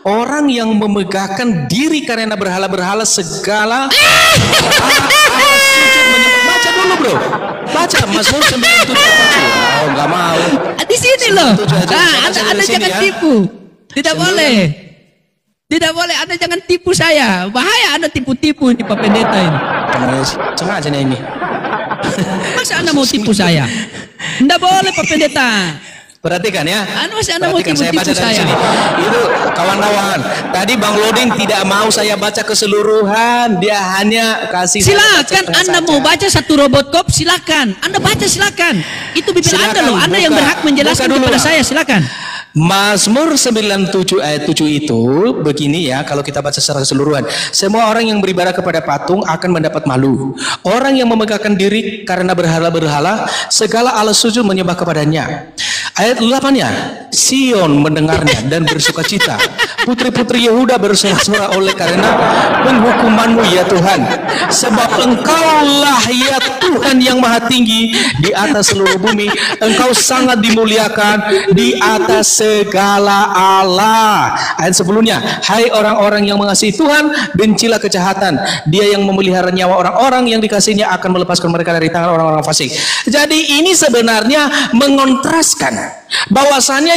Orang yang memegahkan diri karena berhala-berhala segala sujud menyembah. Baca dulu, Bro. Baca Mazmur 97. Oh, enggak mau. Di sini loh. Anda jangan tipu. Tidak boleh. Anda jangan tipu saya. Bahaya Anda tipu-tipu ini Pak Pendeta ini. Sengaja nih ini. Masa Anda mau tipu saya? Tidak boleh Pak Pendeta. Perhatikan ya. Anda mau tipu-tipu saya. Itu kawan-kawan. Tadi Bang Loding tidak mau saya baca keseluruhan. Dia hanya kasih. Silakan Anda mau baca satu robot kop, silakan. Anda baca silakan. Itu bibir Anda loh. Anda yang berhak menjelaskan kepada saya, silakan. Mazmur 97 ayat 7 itu begini ya, kalau kita baca secara keseluruhan. Semua orang yang beribadah kepada patung akan mendapat malu. Orang yang memegahkan diri karena berhala-berhala, segala alas sujud menyembah kepadanya. Ayat 8-nya, Sion mendengarnya dan bersukacita. Putri-putri Yehuda bersorak-sorak oleh karena penghukumanmu ya Tuhan. Sebab Engkaulah ya Tuhan yang maha tinggi di atas seluruh bumi. Engkau sangat dimuliakan di atas segala Allah. Ayat sebelumnya, hai orang-orang yang mengasihi Tuhan, bencilah kejahatan. Dia yang memelihara nyawa orang-orang yang dikasihinya akan melepaskan mereka dari tangan orang-orang fasik. Jadi ini sebenarnya mengontraskan bahwasannya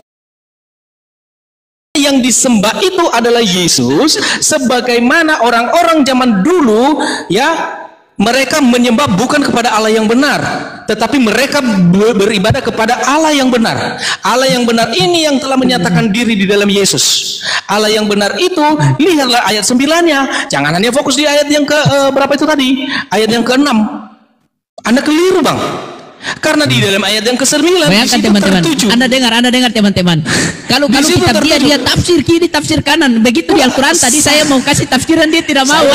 yang disembah itu adalah Yesus, sebagaimana orang-orang zaman dulu ya, mereka menyembah bukan kepada Allah yang benar, tetapi mereka beribadah kepada Allah yang benar. Allah yang benar ini yang telah menyatakan diri di dalam Yesus. Allah yang benar itu, lihatlah ayat 9-nya. Jangan hanya fokus di ayat yang ke berapa itu tadi, ayat yang ke-6. Anda keliru, Bang. Karena di dalam ayat yang ke-9 bayangkan teman-teman, Anda dengar teman-teman. Kalau kitab dia tafsir kiri, tafsir kanan. Begitu di Al-Quran tadi saya mau kasih tafsiran, dia tidak mau.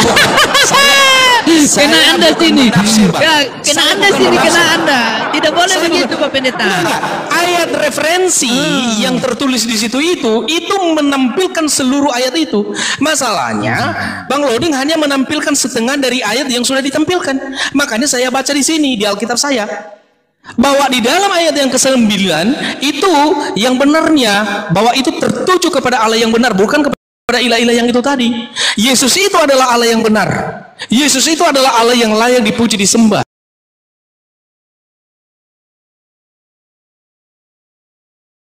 Kena Anda sini. Ya, kena Anda sini, kena Anda. Tidak boleh begitu, Pak Pendeta. Ayat referensi yang tertulis di situ itu menampilkan seluruh ayat itu. Masalahnya, Bang Loding hanya menampilkan setengah dari ayat yang sudah ditampilkan. Makanya saya baca di sini di Alkitab saya, bahwa di dalam ayat yang ke-9 itu yang benarnya, bahwa itu tertuju kepada Allah yang benar, bukan kepada ilah-ilah yang itu tadi. Yesus itu adalah Allah yang benar. Yesus itu adalah Allah yang layak dipuji, disembah.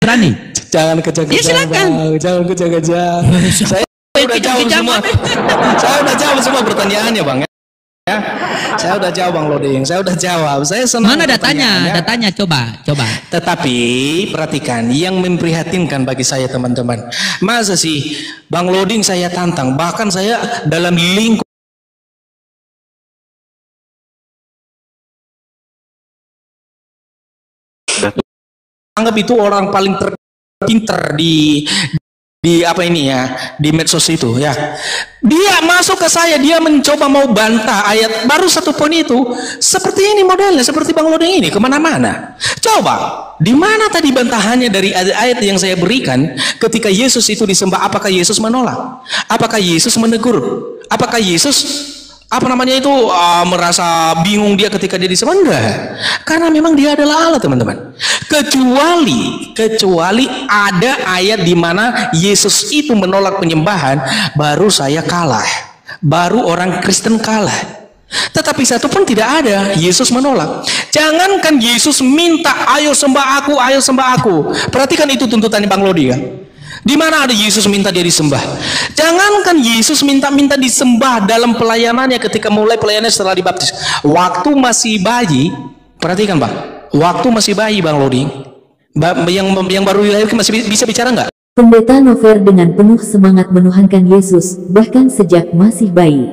Berani? Jangan kejang-kejang. Ya, silakan. Jangan kejang-kejang. Saya udah jawab semua. Saya udah jawab semua pertanyaannya, Bang. Ya, saya udah jawab, Bang Loding. Saya udah jawab. Saya senang. Mana datanya? Datanya coba. Tetapi perhatikan, yang memprihatinkan bagi saya teman-teman, masa sih Bang Loding saya tantang, bahkan saya dalam lingkup anggap itu orang paling terpinter di apa ini ya, di medsos itu ya. Dia masuk ke saya, dia mencoba mau bantah ayat baru satu poin itu. Seperti ini modelnya, seperti Bang Loding ini kemana-mana. Coba, di mana tadi bantahannya dari ayat yang saya berikan ketika Yesus itu disembah? Apakah Yesus menolak? Apakah Yesus menegur? Apakah Yesus merasa bingung dia ketika dia disembah? Enggak, karena memang dia adalah Allah, teman-teman. Kecuali ada ayat di mana Yesus itu menolak penyembahan, baru saya kalah, baru orang Kristen kalah. Tetapi satu pun tidak ada Yesus menolak. Jangankan Yesus minta, ayo sembah aku, ayo sembah aku. Perhatikan itu tuntutannya Bang Lodi ya. Di mana ada Yesus minta dia disembah? Jangankan Yesus minta disembah dalam pelayanannya ketika mulai pelayanannya setelah dibaptis. Waktu masih bayi, perhatikan Bang, waktu masih bayi Bang Lodi, yang baru dilahirkan masih bisa bicara nggak? Pendeta Nover dengan penuh semangat menuhankan Yesus, bahkan sejak masih bayi.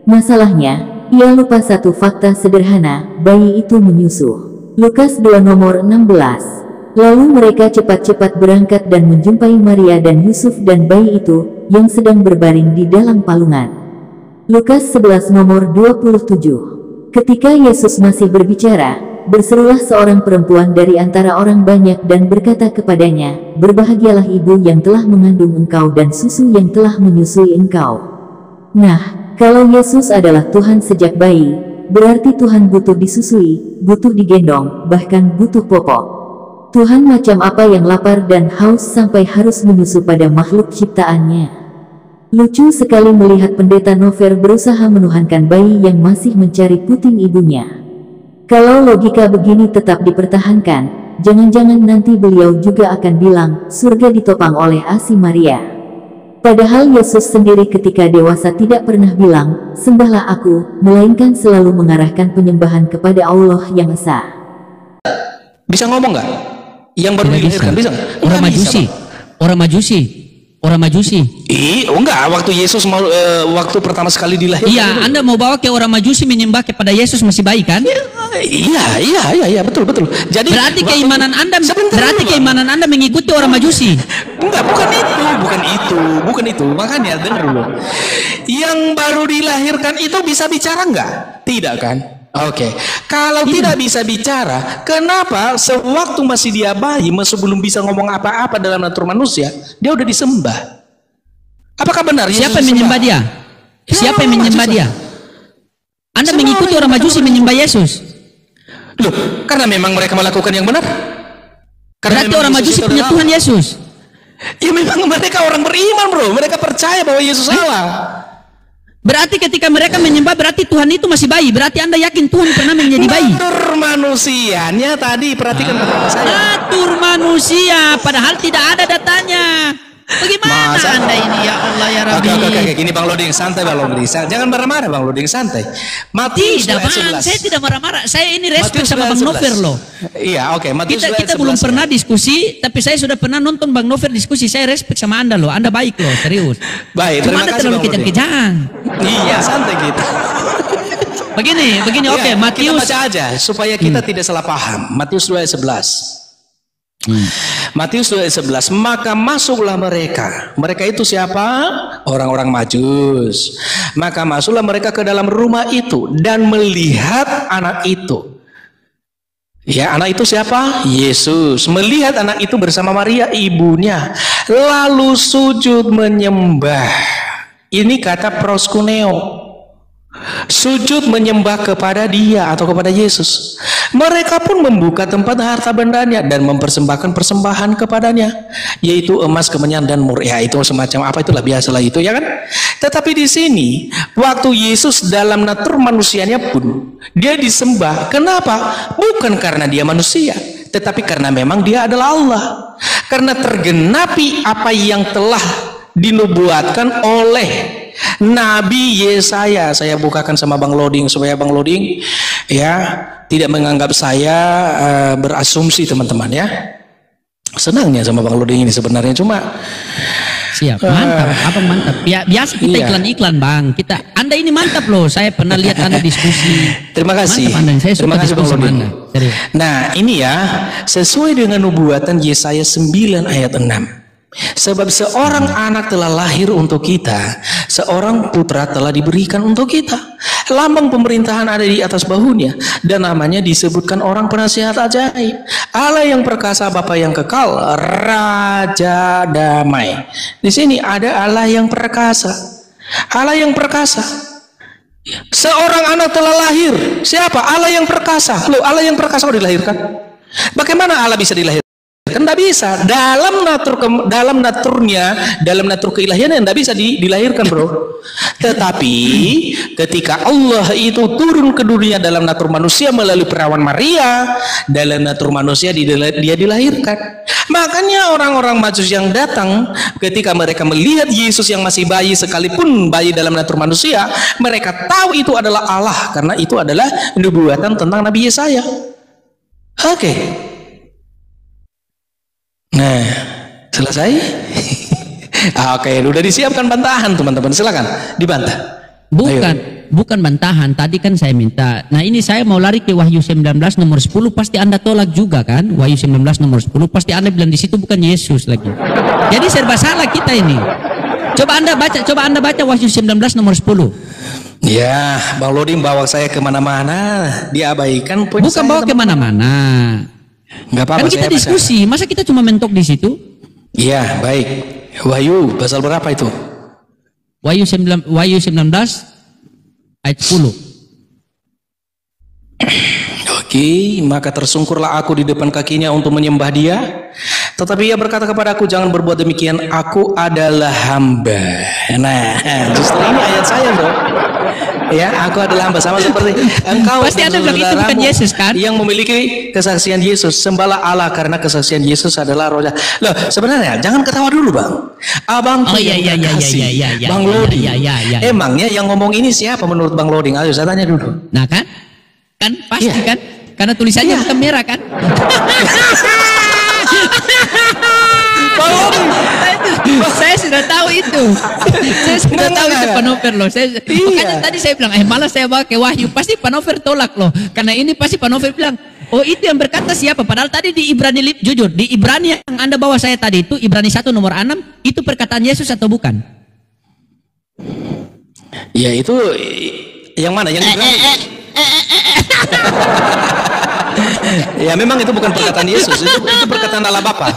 Masalahnya, ia lupa satu fakta sederhana, bayi itu menyusuh. Lukas 2 nomor 16. Lalu mereka cepat-cepat berangkat dan menjumpai Maria dan Yusuf dan bayi itu, yang sedang berbaring di dalam palungan. Lukas 11 nomor 27. Ketika Yesus masih berbicara, berserulah seorang perempuan dari antara orang banyak dan berkata kepadanya, berbahagialah ibu yang telah mengandung engkau dan susu yang telah menyusui engkau. Nah, kalau Yesus adalah Tuhan sejak bayi, berarti Tuhan butuh disusui, butuh digendong, bahkan butuh popok. Tuhan macam apa yang lapar dan haus sampai harus menyusu pada makhluk ciptaannya? Lucu sekali melihat pendeta Nover berusaha menuhankan bayi yang masih mencari puting ibunya. Kalau logika begini tetap dipertahankan, jangan-jangan nanti beliau juga akan bilang, surga ditopang oleh Asi Maria. Padahal Yesus sendiri ketika dewasa tidak pernah bilang, sembahlah aku, melainkan selalu mengarahkan penyembahan kepada Allah yang Esa. Bisa ngomong nggak? Yang baru dilahirkan bisa? Orang Majusi. Enggak. Waktu Yesus waktu pertama sekali dilahirkan. Iya, Anda mau bawa ke orang Majusi menyembah kepada Yesus masih baik kan? Iya, betul. Jadi Berarti keimanan Anda Sebentar, keimanan Anda mengikuti orang Majusi. enggak, bukan itu. Makanya dengar dulu. Yang baru dilahirkan itu bisa bicara enggak? Tidak kan? Oke. Kalau tidak bisa bicara, kenapa sewaktu masih dia bayi, masih belum bisa ngomong apa-apa dalam natur manusia, dia udah disembah? Apakah benar? Siapa yang menyembah dia? Siapa yang menyembah dia? Anda mengikuti orang Majusi menyembah Yesus. Loh, karena memang mereka melakukan yang benar. Berarti orang Majusi punya Tuhan Yesus. Ya memang mereka orang beriman, bro. Mereka percaya bahwa Yesus Allah. Berarti ketika mereka menyembah, berarti Tuhan itu masih bayi. Berarti Anda yakin Tuhan pernah menjadi bayi? Natur manusianya tadi, perhatikan kata saya. Natur manusia, padahal tidak ada datanya. Bagaimana Masa? Anda ini, ya Allah ya Rabbi? Oke, gini Bang Loding, santai Bang Loding. Jangan marah-marah Bang Loding, santai. Matius Tidak, ayat 11. saya tidak marah-marah. Saya ini respect Matius sama Bang 11. Nover loh. Iya, oke. Matius ayat Kita 11. belum pernah diskusi, tapi saya sudah pernah nonton Bang Nover diskusi. Saya respect sama Anda loh. Anda baik loh, serius. Baik, Cuma terima Anda kasih terlalu Bang Loding. kejang-kejang. Iya, santai kita. Begini, Iya, oke, kita Matius. baca aja supaya kita tidak salah paham. Matius 2 ayat 11. Matius 2 ayat 11. Maka masuklah mereka. Mereka itu siapa? Orang-orang Majus. Maka masuklah mereka ke dalam rumah itu dan melihat anak itu. Ya, anak itu siapa? Yesus. Melihat anak itu bersama Maria ibunya, lalu sujud menyembah. Ini kata proskuneo. Sujud menyembah kepada dia atau kepada Yesus. Mereka pun membuka tempat harta bendanya dan mempersembahkan persembahan kepadanya, yaitu emas, kemenyan dan mur. Ya, itu semacam apa, itulah biasalah itu, ya kan? Tetapi di sini waktu Yesus dalam natur manusianya pun dia disembah. Kenapa? Bukan karena dia manusia, tetapi karena memang dia adalah Allah. Karena tergenapi apa yang telah dinubuatkan oleh Nabi Yesaya. Saya bukakan sama Bang Loding supaya Bang Loding ya tidak menganggap saya berasumsi, teman-teman ya. Senangnya sama Bang Loding ini sebenarnya, cuma Siap, mantap, abang mantap. Biasa kita Iya. iklan-iklan bang. Anda ini mantap loh. Saya pernah lihat Anda diskusi. terima kasih. Mantap Anda. Saya suka Terima kasih Bang diskusi sama Loding. Anda. Serius. Nah, ini ya sesuai dengan nubuatan Yesaya 9 ayat 6. Sebab seorang anak telah lahir untuk kita, seorang putra telah diberikan untuk kita. Lambang pemerintahan ada di atas bahunya, dan namanya disebutkan Orang Penasihat Ajaib, Allah yang perkasa, Bapa yang kekal, Raja Damai. Di sini ada Allah yang perkasa. Allah yang perkasa. Seorang anak telah lahir. Siapa? Allah yang perkasa. Loh, Allah yang perkasa kok dilahirkan? Bagaimana Allah bisa dilahirkan? Kan tidak bisa. Dalam natur keilahiannya tidak bisa dilahirkan, bro. Tetapi ketika Allah itu turun ke dunia dalam natur manusia melalui perawan Maria, dalam natur manusia dia dilahirkan. Makanya orang-orang Majus yang datang ketika mereka melihat Yesus yang masih bayi, sekalipun bayi dalam natur manusia, mereka tahu itu adalah Allah, karena itu adalah nubuatan tentang Nabi Yesaya. Oke. Nah, selesai? Oke, udah disiapkan bantahan teman-teman, silakan dibantah. Bukan bantahan. Tadi kan saya minta. Nah ini saya mau lari ke Wahyu 19 nomor 10. Pasti Anda tolak juga kan? Wahyu 19 nomor 10. Pasti Anda bilang di situ bukan Yesus lagi. Jadi serba salah kita ini. Coba Anda baca Wahyu 19 nomor 10. Ya, Bang Loding bawa saya kemana-mana, diabaikan poin Bukan saya, bawa kemana-mana. Nggak apa-apa, Kan kita saya diskusi. Masa kita cuma mentok di situ? Iya, baik. Wahyu pasal berapa itu? Wahyu 19 ayat 10. Oke, maka tersungkurlah aku di depan kakinya untuk menyembah dia. Tetapi ia berkata kepadaku, jangan berbuat demikian, aku adalah hamba. Nah, justru ini ayat saya, bro. Ya, aku adalah hamba, sama seperti engkau. Pasti Anda bilang itu bukan Yesus kan? Yang memiliki kesaksian Yesus. Sembahlah Allah karena kesaksian Yesus adalah rohnya. Loh, sebenarnya jangan ketawa dulu, Bang. Abang Oh iya. Bang Loding. Iya. Emangnya yang ngomong ini siapa menurut Bang Loding? Ayo saya tanya dulu. Nah kan pasti Iya. kan? Karena tulisannya Iya. bukan merah kan? Saya sudah tahu itu. Saya sudah tahu itu Panover loh. Makanya tadi saya bilang, malah saya bawa ke Wahyu, pasti Panover tolak loh. Karena ini pasti Panover bilang, oh itu yang berkata siapa? Padahal tadi di Ibrani, jujur, di Ibrani yang Anda bawa saya tadi itu, Ibrani 1 nomor 6, itu perkataan Yesus atau bukan? Ya itu, yang mana? Yang Ibrani? Ya memang itu bukan perkataan Yesus, itu perkataan Allah Bapa.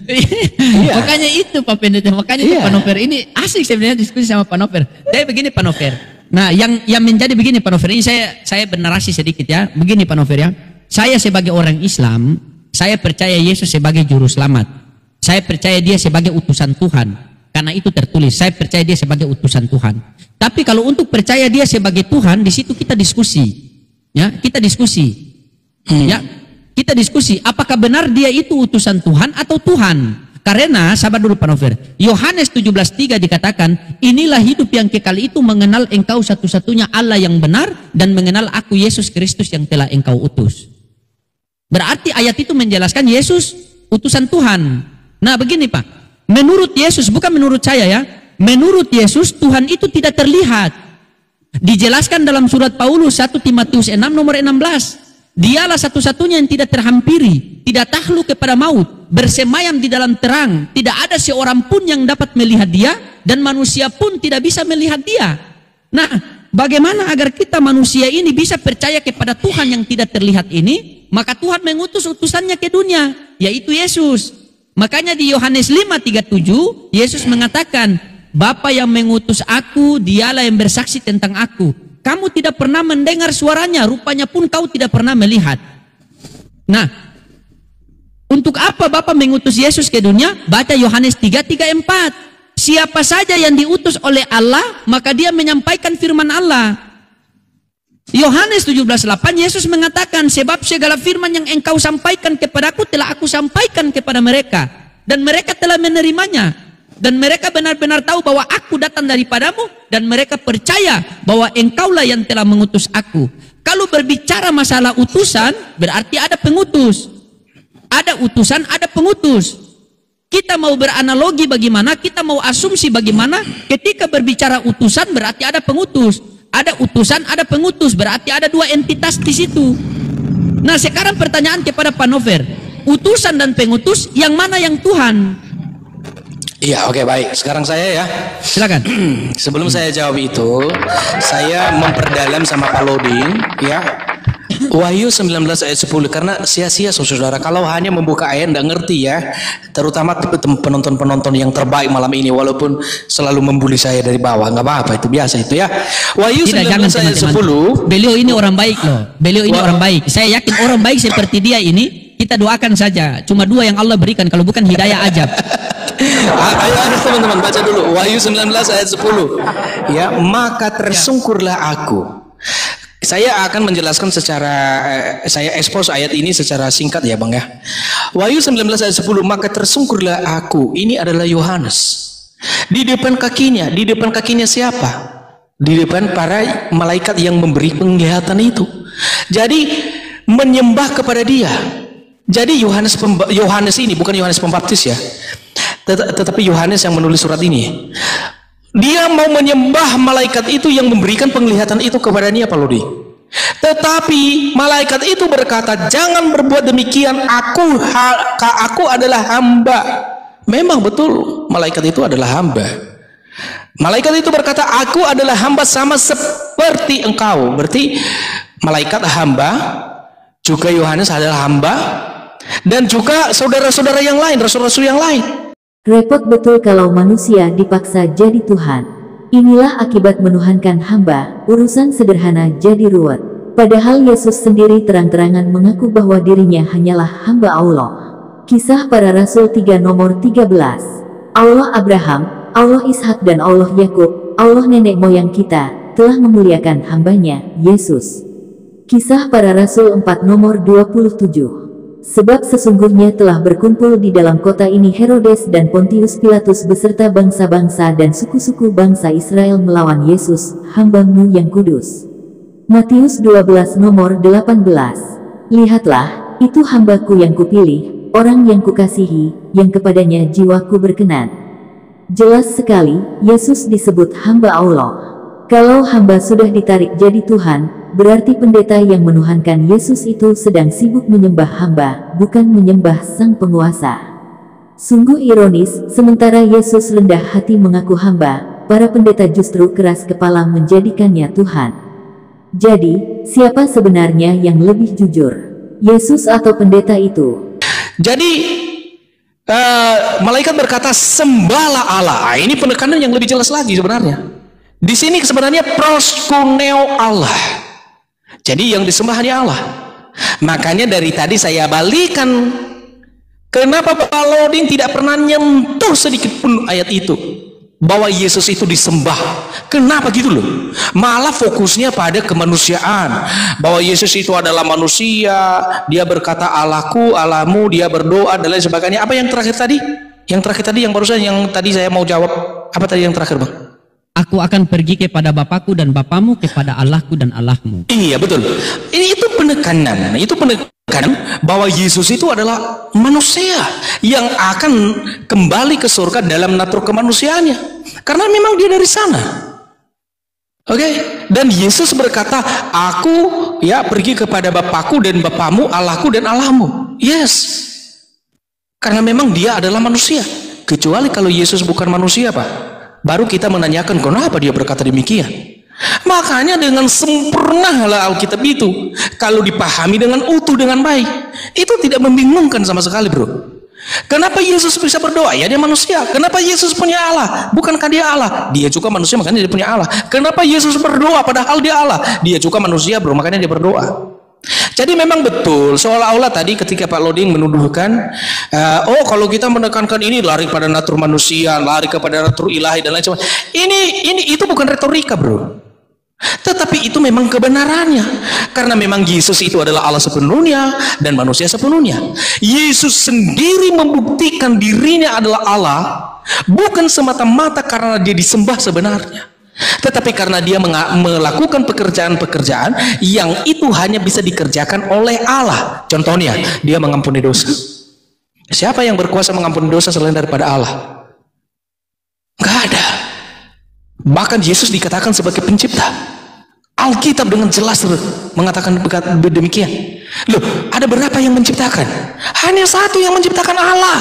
Iya. Makanya itu Pak Pendeta, makanya itu Panover ini asik sebenarnya diskusi sama Panover. Tapi begini Panover. Nah, yang menjadi begini Panover, ini saya bernarasi sedikit ya. Begini Panover ya. Saya sebagai orang Islam, saya percaya Yesus sebagai juru selamat. Saya percaya dia sebagai utusan Tuhan. Karena itu tertulis, saya percaya dia sebagai utusan Tuhan. Tapi kalau untuk percaya dia sebagai Tuhan, di situ kita diskusi. Ya, kita diskusi. Ya, kita diskusi apakah benar dia itu utusan Tuhan atau Tuhan. Karena sabar dulu Panover, Yohanes 17:3 dikatakan, inilah hidup yang kekal itu mengenal engkau satu-satunya Allah yang benar dan mengenal aku Yesus Kristus yang telah engkau utus. Berarti ayat itu menjelaskan Yesus utusan Tuhan. Nah begini Pak, menurut Yesus, bukan menurut saya ya, menurut Yesus Tuhan itu tidak terlihat. Dijelaskan dalam surat Paulus 1 Timotius 6 nomor 16. Dialah satu-satunya yang tidak terhampiri, tidak takluk kepada maut, bersemayam di dalam terang. Tidak ada seorang pun yang dapat melihat dia, dan manusia pun tidak bisa melihat dia. Nah, bagaimana agar kita manusia ini bisa percaya kepada Tuhan yang tidak terlihat ini? Maka Tuhan mengutus utusannya ke dunia, yaitu Yesus. Makanya di Yohanes 5:37, Yesus mengatakan, Bapa yang mengutus aku, dialah yang bersaksi tentang aku. Kamu tidak pernah mendengar suaranya, rupanya pun kau tidak pernah melihat. Nah, untuk apa Bapa mengutus Yesus ke dunia? Baca Yohanes 3:3-4. Siapa saja yang diutus oleh Allah, maka dia menyampaikan firman Allah. Yohanes 17:8, Yesus mengatakan, sebab segala firman yang engkau sampaikan kepadaku telah aku sampaikan kepada mereka, dan mereka telah menerimanya. Dan mereka benar-benar tahu bahwa aku datang daripadamu, dan mereka percaya bahwa engkaulah yang telah mengutus aku. Kalau berbicara masalah utusan, berarti ada pengutus. Ada utusan, ada pengutus. Kita mau beranalogi bagaimana, kita mau asumsi bagaimana, ketika berbicara utusan berarti ada pengutus. Ada utusan, ada pengutus, berarti ada dua entitas di situ. Nah sekarang pertanyaan kepada Panover, utusan dan pengutus, yang mana yang Tuhan? Iya, oke, baik. Sekarang saya ya. Silakan. Sebelum saya jawab itu, saya memperdalam sama Pak Loding, ya. Wahyu 19 ayat 10, karena sia-sia saudara kalau hanya membuka ayat nggak ngerti ya, terutama penonton-penonton yang terbaik malam ini, walaupun selalu membuli saya dari bawah, nggak apa-apa, itu biasa itu ya. Wahyu 19 ayat 10. Beliau ini orang baik loh, beliau ini orang baik. Saya yakin orang baik seperti dia ini, kita doakan saja. Cuma dua yang Allah berikan, kalau bukan hidayah ajab. Ayo teman-teman baca dulu Wahyu 19 ayat 10 ya, maka tersungkurlah aku. Saya akan menjelaskan secara saya expose ayat ini secara singkat ya Bang ya. Wahyu 19 ayat 10, maka tersungkurlah aku. Ini adalah Yohanes. Di depan kakinya siapa? Di depan para malaikat yang memberi penglihatan itu. Jadi menyembah kepada dia. Jadi Yohanes ini bukan Yohanes Pembaptis ya, tetapi Yohanes yang menulis surat ini. Dia mau menyembah malaikat itu yang memberikan penglihatan itu kepada dia, Pak Lodi. Tetapi malaikat itu berkata, jangan berbuat demikian, aku adalah hamba. Memang betul, malaikat itu adalah hamba. Malaikat itu berkata, aku adalah hamba sama seperti engkau. Berarti malaikat hamba, juga Yohanes adalah hamba, dan juga saudara-saudara yang lain, rasul-rasul yang lain. Repot betul kalau manusia dipaksa jadi Tuhan. Inilah akibat menuhankan hamba, urusan sederhana jadi ruwet. Padahal Yesus sendiri terang-terangan mengaku bahwa dirinya hanyalah hamba Allah. Kisah Para Rasul 3 nomor 13. Allah Abraham, Allah Ishak dan Allah Yakub, Allah nenek moyang kita, telah memuliakan hambanya, Yesus. Kisah Para Rasul 4 nomor 27. Sebab sesungguhnya telah berkumpul di dalam kota ini Herodes dan Pontius Pilatus beserta bangsa-bangsa dan suku-suku bangsa Israel melawan Yesus, hamba-Mu yang kudus. Matius 12 nomor 18. Lihatlah, itu hambaku yang kupilih, orang yang kukasihi, yang kepadanya jiwaku berkenan. Jelas sekali, Yesus disebut hamba Allah. Kalau hamba sudah ditarik jadi Tuhan, berarti pendeta yang menuhankan Yesus itu sedang sibuk menyembah hamba, bukan menyembah sang penguasa. Sungguh ironis, sementara Yesus rendah hati mengaku hamba, para pendeta justru keras kepala menjadikannya Tuhan. Jadi, siapa sebenarnya yang lebih jujur? Yesus atau pendeta itu? Jadi malaikat berkata sembahlah Allah. Ini penekanan yang lebih jelas lagi sebenarnya. Di sini sebenarnya proskuneo Allah. Jadi yang disembah hanya Allah. Makanya dari tadi saya balikan, kenapa Pak Loding tidak pernah nyentuh sedikit pun ayat itu, bahwa Yesus itu disembah. Kenapa gitu loh? Malah fokusnya pada kemanusiaan, bahwa Yesus itu adalah manusia, dia berkata Allahku, Allahmu, dia berdoa dan lain sebagainya. Apa yang terakhir tadi? Yang terakhir tadi yang barusan, yang tadi saya mau jawab. Apa tadi yang terakhir, Bang? Aku akan pergi kepada Bapakku dan Bapamu, kepada Allahku dan Allahmu. Iya, betul. Itu penekanan. Itu penekanan bahwa Yesus itu adalah manusia yang akan kembali ke surga dalam natur kemanusiaannya. Karena memang dia dari sana. Oke, dan Yesus berkata, aku ya pergi kepada Bapakku dan Bapamu, Allahku dan Allahmu. Yes. Karena memang dia adalah manusia. Kecuali kalau Yesus bukan manusia, Pak. Baru kita menanyakan kenapa dia berkata demikian. Makanya dengan sempurnalah Alkitab itu, kalau dipahami dengan utuh, dengan baik, itu tidak membingungkan sama sekali, bro. Kenapa Yesus bisa berdoa? Ya dia manusia. Kenapa Yesus punya Allah? Bukankah dia Allah? Dia juga manusia, makanya dia punya Allah. Kenapa Yesus berdoa padahal dia Allah? Dia juga manusia, bro, makanya dia berdoa. Jadi memang betul, seolah-olah tadi ketika Pak Loding menuduhkan, oh kalau kita menekankan ini lari pada natur manusia, lari kepada natur ilahi dan lain sebagainya. Ini itu bukan retorika, bro. Tetapi itu memang kebenarannya. Karena memang Yesus itu adalah Allah sepenuhnya dan manusia sepenuhnya. Yesus sendiri membuktikan dirinya adalah Allah, bukan semata-mata karena dia disembah sebenarnya, tetapi karena dia melakukan pekerjaan-pekerjaan yang itu hanya bisa dikerjakan oleh Allah. Contohnya, dia mengampuni dosa. Siapa yang berkuasa mengampuni dosa selain daripada Allah? Gak ada. Bahkan Yesus dikatakan sebagai pencipta. Alkitab dengan jelas mengatakan demikian. Loh, ada berapa yang menciptakan? Hanya satu yang menciptakan, Allah.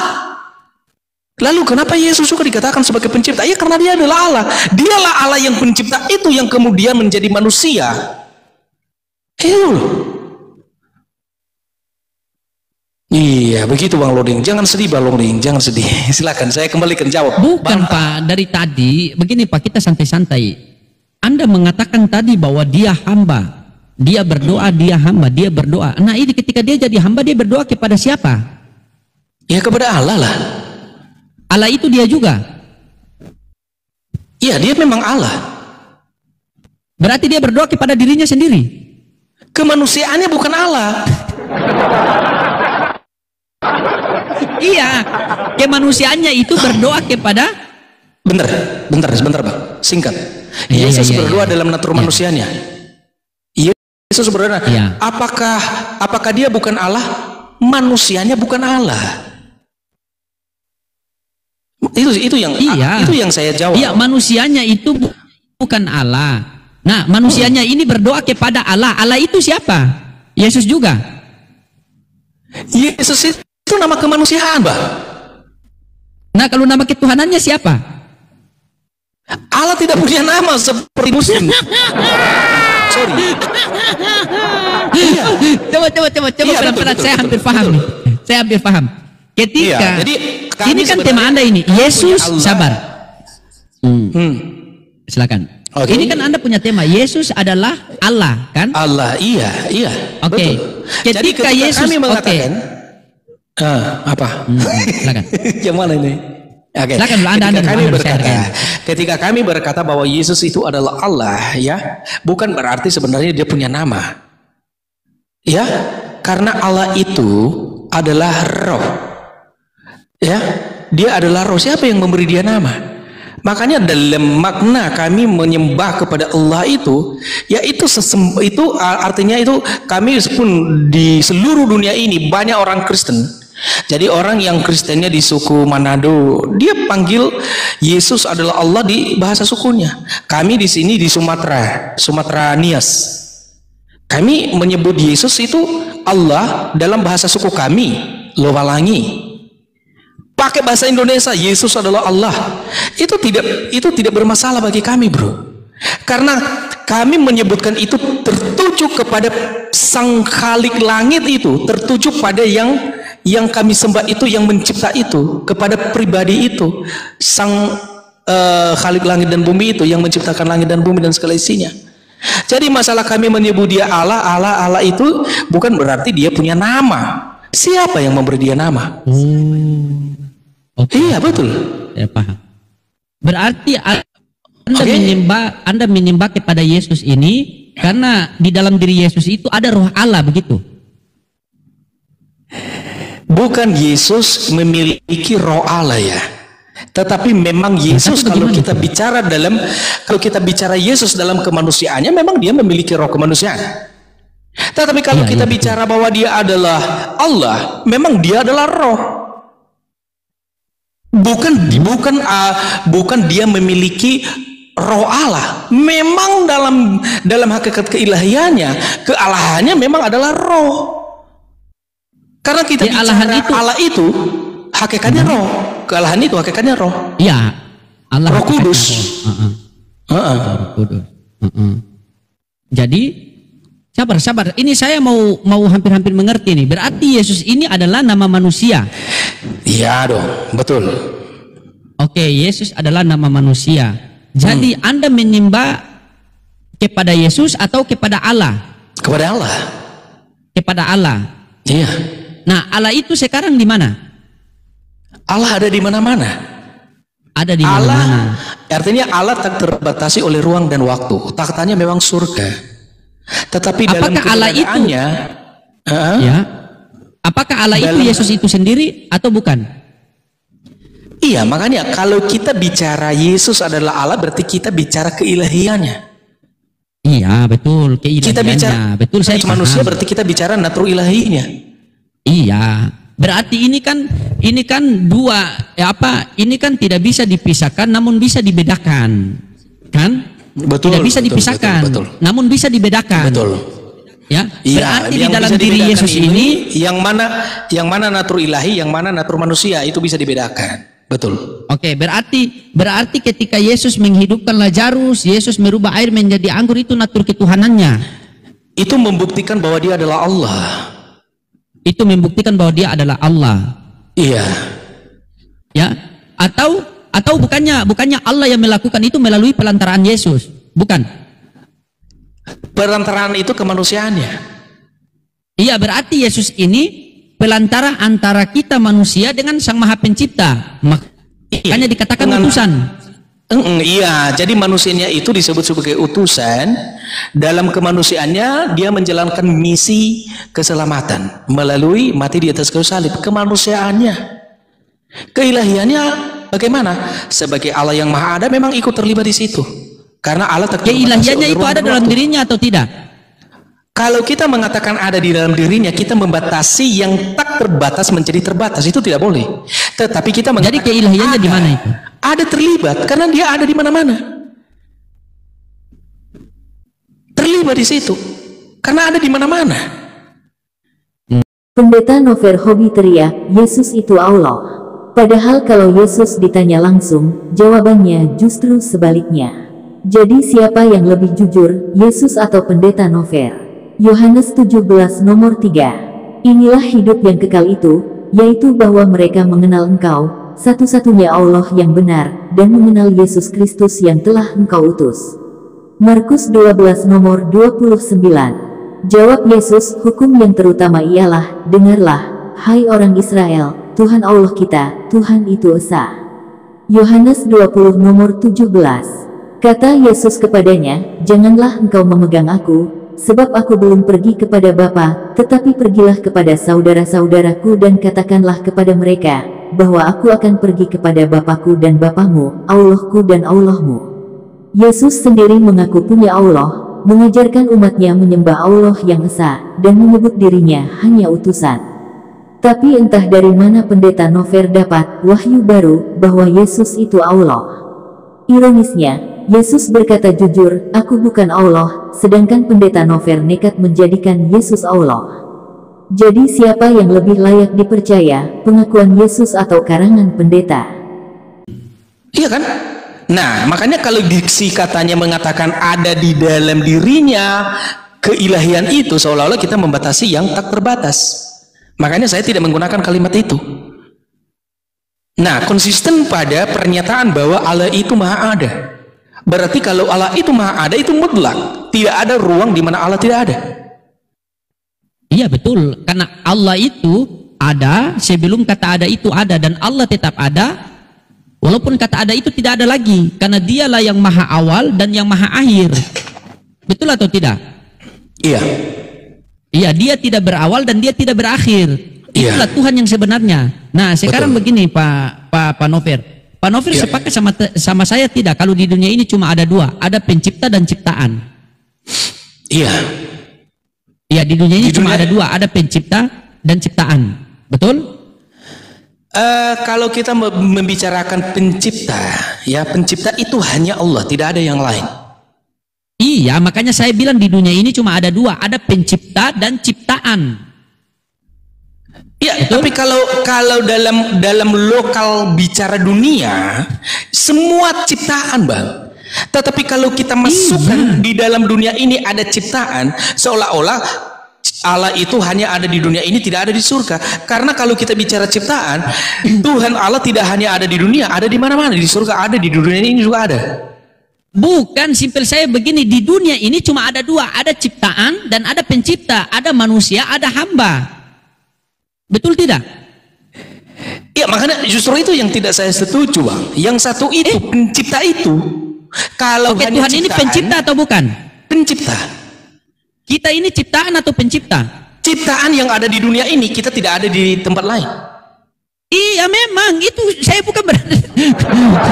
Lalu kenapa Yesus juga dikatakan sebagai pencipta? Ya karena dia adalah Allah. Dialah Allah yang pencipta itu yang kemudian menjadi manusia. Itu loh. Iya, begitu Bang Loding. Jangan sedih Bang Loding, jangan sedih. Silakan, saya kembalikan jawab. Bukan Pak, dari tadi begini Pak, kita santai-santai. Anda mengatakan tadi bahwa dia hamba, dia berdoa, dia hamba, dia berdoa. Nah ini ketika dia jadi hamba, dia berdoa kepada siapa? Ya kepada Allah lah. Allah itu dia juga. Iya, dia memang Allah. Berarti dia berdoa kepada dirinya sendiri. Kemanusiaannya bukan Allah. Iya, kemanusiaannya itu berdoa kepada. Bentar, sebentar Bang. Singkat. Iya, Yesus iya, berdoa iya. dalam natur manusianya. Yesus berdoa. Iya. Apakah dia bukan Allah? Manusianya bukan Allah. Itu yang saya jawab. Iya, manusianya itu bukan Allah. Nah, manusianya ini berdoa kepada Allah. Allah itu siapa? Yesus juga. Yesus itu nama kemanusiaan, Mbak. Nah, kalau nama ketuhanannya siapa? Allah tidak punya nama seperti Muslim. Sorry. Iya. Coba Iya, pelan-pelan. betul. Saya hampir paham. Ketika Iya, jadi ini kan tema Anda ini, Yesus sabar. Silakan. Oke. Ini kan Anda punya tema, Yesus adalah Allah, kan? Allah, iya. Oke. Betul. Jadi Ketika ketika Yesus kami mengatakan, apa? Silakan. Yang mana ini? Oke. Silakan dulu, Anda ketika kami berkata bahwa Yesus itu adalah Allah, ya, bukan berarti sebenarnya dia punya nama. Ya, karena Allah itu adalah roh. Ya, dia adalah roh. Siapa yang memberi dia nama? Makanya dalam makna kami menyembah kepada Allah itu, yaitu itu artinya itu kami pun di seluruh dunia ini banyak orang Kristen. Jadi orang yang Kristennya di suku Manado, dia panggil Yesus adalah Allah di bahasa sukunya. Kami di sini di Sumatera Nias, kami menyebut Yesus itu Allah dalam bahasa suku kami, Lowalangi. Pakai bahasa Indonesia, Yesus adalah Allah. Itu tidak bermasalah bagi kami, bro. Karena kami menyebutkan itu tertuju kepada Sang Khalik langit itu, tertuju pada yang kami sembah itu, yang mencipta itu, kepada pribadi itu, Sang Khalik langit dan bumi itu, yang menciptakan langit dan bumi dan segala isinya. Jadi masalah kami menyebut dia Allah itu bukan berarti dia punya nama. Siapa yang memberi dia nama? Okay. Iya, betul. Ya, paham. Berarti Anda menyembah kepada Yesus ini karena di dalam diri Yesus itu ada roh Allah, begitu? Bukan Yesus memiliki roh Allah ya. Tetapi memang Yesus kalau kita bicara Yesus dalam kemanusiaannya, memang dia memiliki roh kemanusiaan. Tetapi kalau kita bicara bahwa dia adalah Allah, memang dia adalah roh. Bukan dia memiliki roh Allah. Memang dalam hakikat keilahiannya, kealahannya memang adalah roh. Karena kita bicara Allah itu hakikatnya roh, kealahan itu hakikatnya roh. Iya, Allah Roh Kudus. Roh Kudus. Jadi sabar. Ini saya mau hampir-hampir mengerti nih. Berarti Yesus ini adalah nama manusia. Iya dong, betul. Oke, Yesus adalah nama manusia. Jadi Anda menyembah kepada Yesus atau kepada Allah? Kepada Allah. Kepada Allah. Iya. Nah, Allah itu sekarang di mana? Allah ada di mana-mana. Ada di Allah, mana-mana. artinya Allah tak terbatasi oleh ruang dan waktu. Taktanya memang surga. Tetapi dalam keberadaannya, ya, apakah Allah itu Yesus itu sendiri atau bukan? Iya, makanya kalau kita bicara Yesus adalah Allah, berarti kita bicara keilahiannya. Iya, betul, keilahiannya. Kita bicara betul, saya manusia, paham. berarti kita bicara natur ilahinya. Iya, berarti ini kan dua, ini kan tidak bisa dipisahkan, namun bisa dibedakan, kan? Betul. Tidak bisa dipisahkan, betul. Namun bisa dibedakan. Betul. Ya, berarti di yang dalam bisa diri dibedakan Yesus ini yang mana natur ilahi, yang mana natur manusia, itu bisa dibedakan. Betul. Oke, berarti ketika Yesus menghidupkan Lazarus, Yesus merubah air menjadi anggur, itu natur ketuhanannya. Itu membuktikan bahwa dia adalah Allah. Itu membuktikan bahwa dia adalah Allah. Iya. Ya, atau bukannya Allah yang melakukan itu melalui pelantaran Yesus, bukan? Perantaraan itu kemanusiaannya. Iya, berarti Yesus ini pelantara antara kita manusia dengan Sang Maha Pencipta. Makanya dikatakan utusan. Iya, jadi manusianya itu disebut sebagai utusan. Dalam kemanusiaannya dia menjalankan misi keselamatan melalui mati di atas kayu salib. Kemanusiaannya, keilahiannya bagaimana? Sebagai Allah yang Maha Ada, memang ikut terlibat di situ. Karena Allah tak keilahiannya itu ada dalam dirinya atau tidak? Kalau kita mengatakan ada di dalam dirinya, kita membatasi yang tak terbatas menjadi terbatas. Itu tidak boleh. Tetapi kita mengatakan, jadi keilahiannya di mana itu? Ada terlibat, karena dia ada di mana-mana. Terlibat di situ, karena ada di mana-mana. Pendeta Nover Hobi teriak, Yesus itu Allah. Padahal kalau Yesus ditanya langsung, jawabannya justru sebaliknya. Jadi siapa yang lebih jujur, Yesus atau Pendeta Nover? Yohanes 17 nomor 3. Inilah hidup yang kekal itu, yaitu bahwa mereka mengenal Engkau, satu-satunya Allah yang benar, dan mengenal Yesus Kristus yang telah Engkau utus. Markus 12 nomor 29. Jawab Yesus, hukum yang terutama ialah, dengarlah, hai orang Israel, Tuhan Allah kita, Tuhan itu esa. Yohanes 20 nomor 17. Kata Yesus kepadanya, janganlah engkau memegang aku, sebab aku belum pergi kepada Bapa, tetapi pergilah kepada saudara-saudaraku dan katakanlah kepada mereka, bahwa aku akan pergi kepada Bapakku dan Bapamu, Allahku dan Allahmu. Yesus sendiri mengaku punya Allah, mengajarkan umatnya menyembah Allah yang esa, dan menyebut dirinya hanya utusan. Tapi entah dari mana pendeta Nover dapat wahyu baru bahwa Yesus itu Allah. Ironisnya, Yesus berkata jujur, aku bukan Allah, sedangkan pendeta Nover nekat menjadikan Yesus Allah. Jadi siapa yang lebih layak dipercaya, pengakuan Yesus atau karangan pendeta? Iya kan? Nah, makanya kalau diksi katanya mengatakan ada di dalam dirinya keilahian itu, seolah-olah kita membatasi yang tak terbatas. Makanya saya tidak menggunakan kalimat itu. Nah, konsisten pada pernyataan bahwa Allah itu maha ada. Berarti kalau Allah itu maha ada, itu mutlak. Tidak ada ruang di mana Allah tidak ada. Iya betul, karena Allah itu ada sebelum kata ada itu ada, dan Allah tetap ada walaupun kata ada itu tidak ada lagi, karena dialah yang maha awal dan yang maha akhir. Betul atau tidak? Iya. Iya, dia tidak berawal dan dia tidak berakhir. Itulah Tuhan yang sebenarnya. Nah sekarang begini Pak Nover. Pak Nover sepakat sama saya tidak kalau di dunia ini cuma ada dua, ada pencipta dan ciptaan. Iya. Ya, di dunia ini cuma ada dua, ada pencipta dan ciptaan. Betul? Kalau kita membicarakan pencipta, ya pencipta itu hanya Allah, tidak ada yang lain. Iya, makanya saya bilang di dunia ini cuma ada dua, ada pencipta dan ciptaan. Ya, tapi kalau dalam lokal bicara dunia, semua ciptaan, Bang. Tetapi kalau kita masukkan di dalam dunia ini ada ciptaan, seolah-olah Allah itu hanya ada di dunia ini, tidak ada di surga. Karena kalau kita bicara ciptaan, Tuhan Allah tidak hanya ada di dunia, ada di mana-mana. Di surga ada, di dunia ini juga ada. Bukan, simpel saya begini, di dunia ini cuma ada dua, ada ciptaan dan ada pencipta, ada manusia, ada hamba. Betul tidak? Ya, makanya justru itu yang tidak saya setuju, Bang. Yang satu itu, pencipta itu. Kalau Oke, hanya Tuhan ini pencipta atau bukan? Pencipta. Kita ini ciptaan atau pencipta? Ciptaan yang ada di dunia ini, kita tidak ada di tempat lain. Iya memang, itu saya bukan berarti.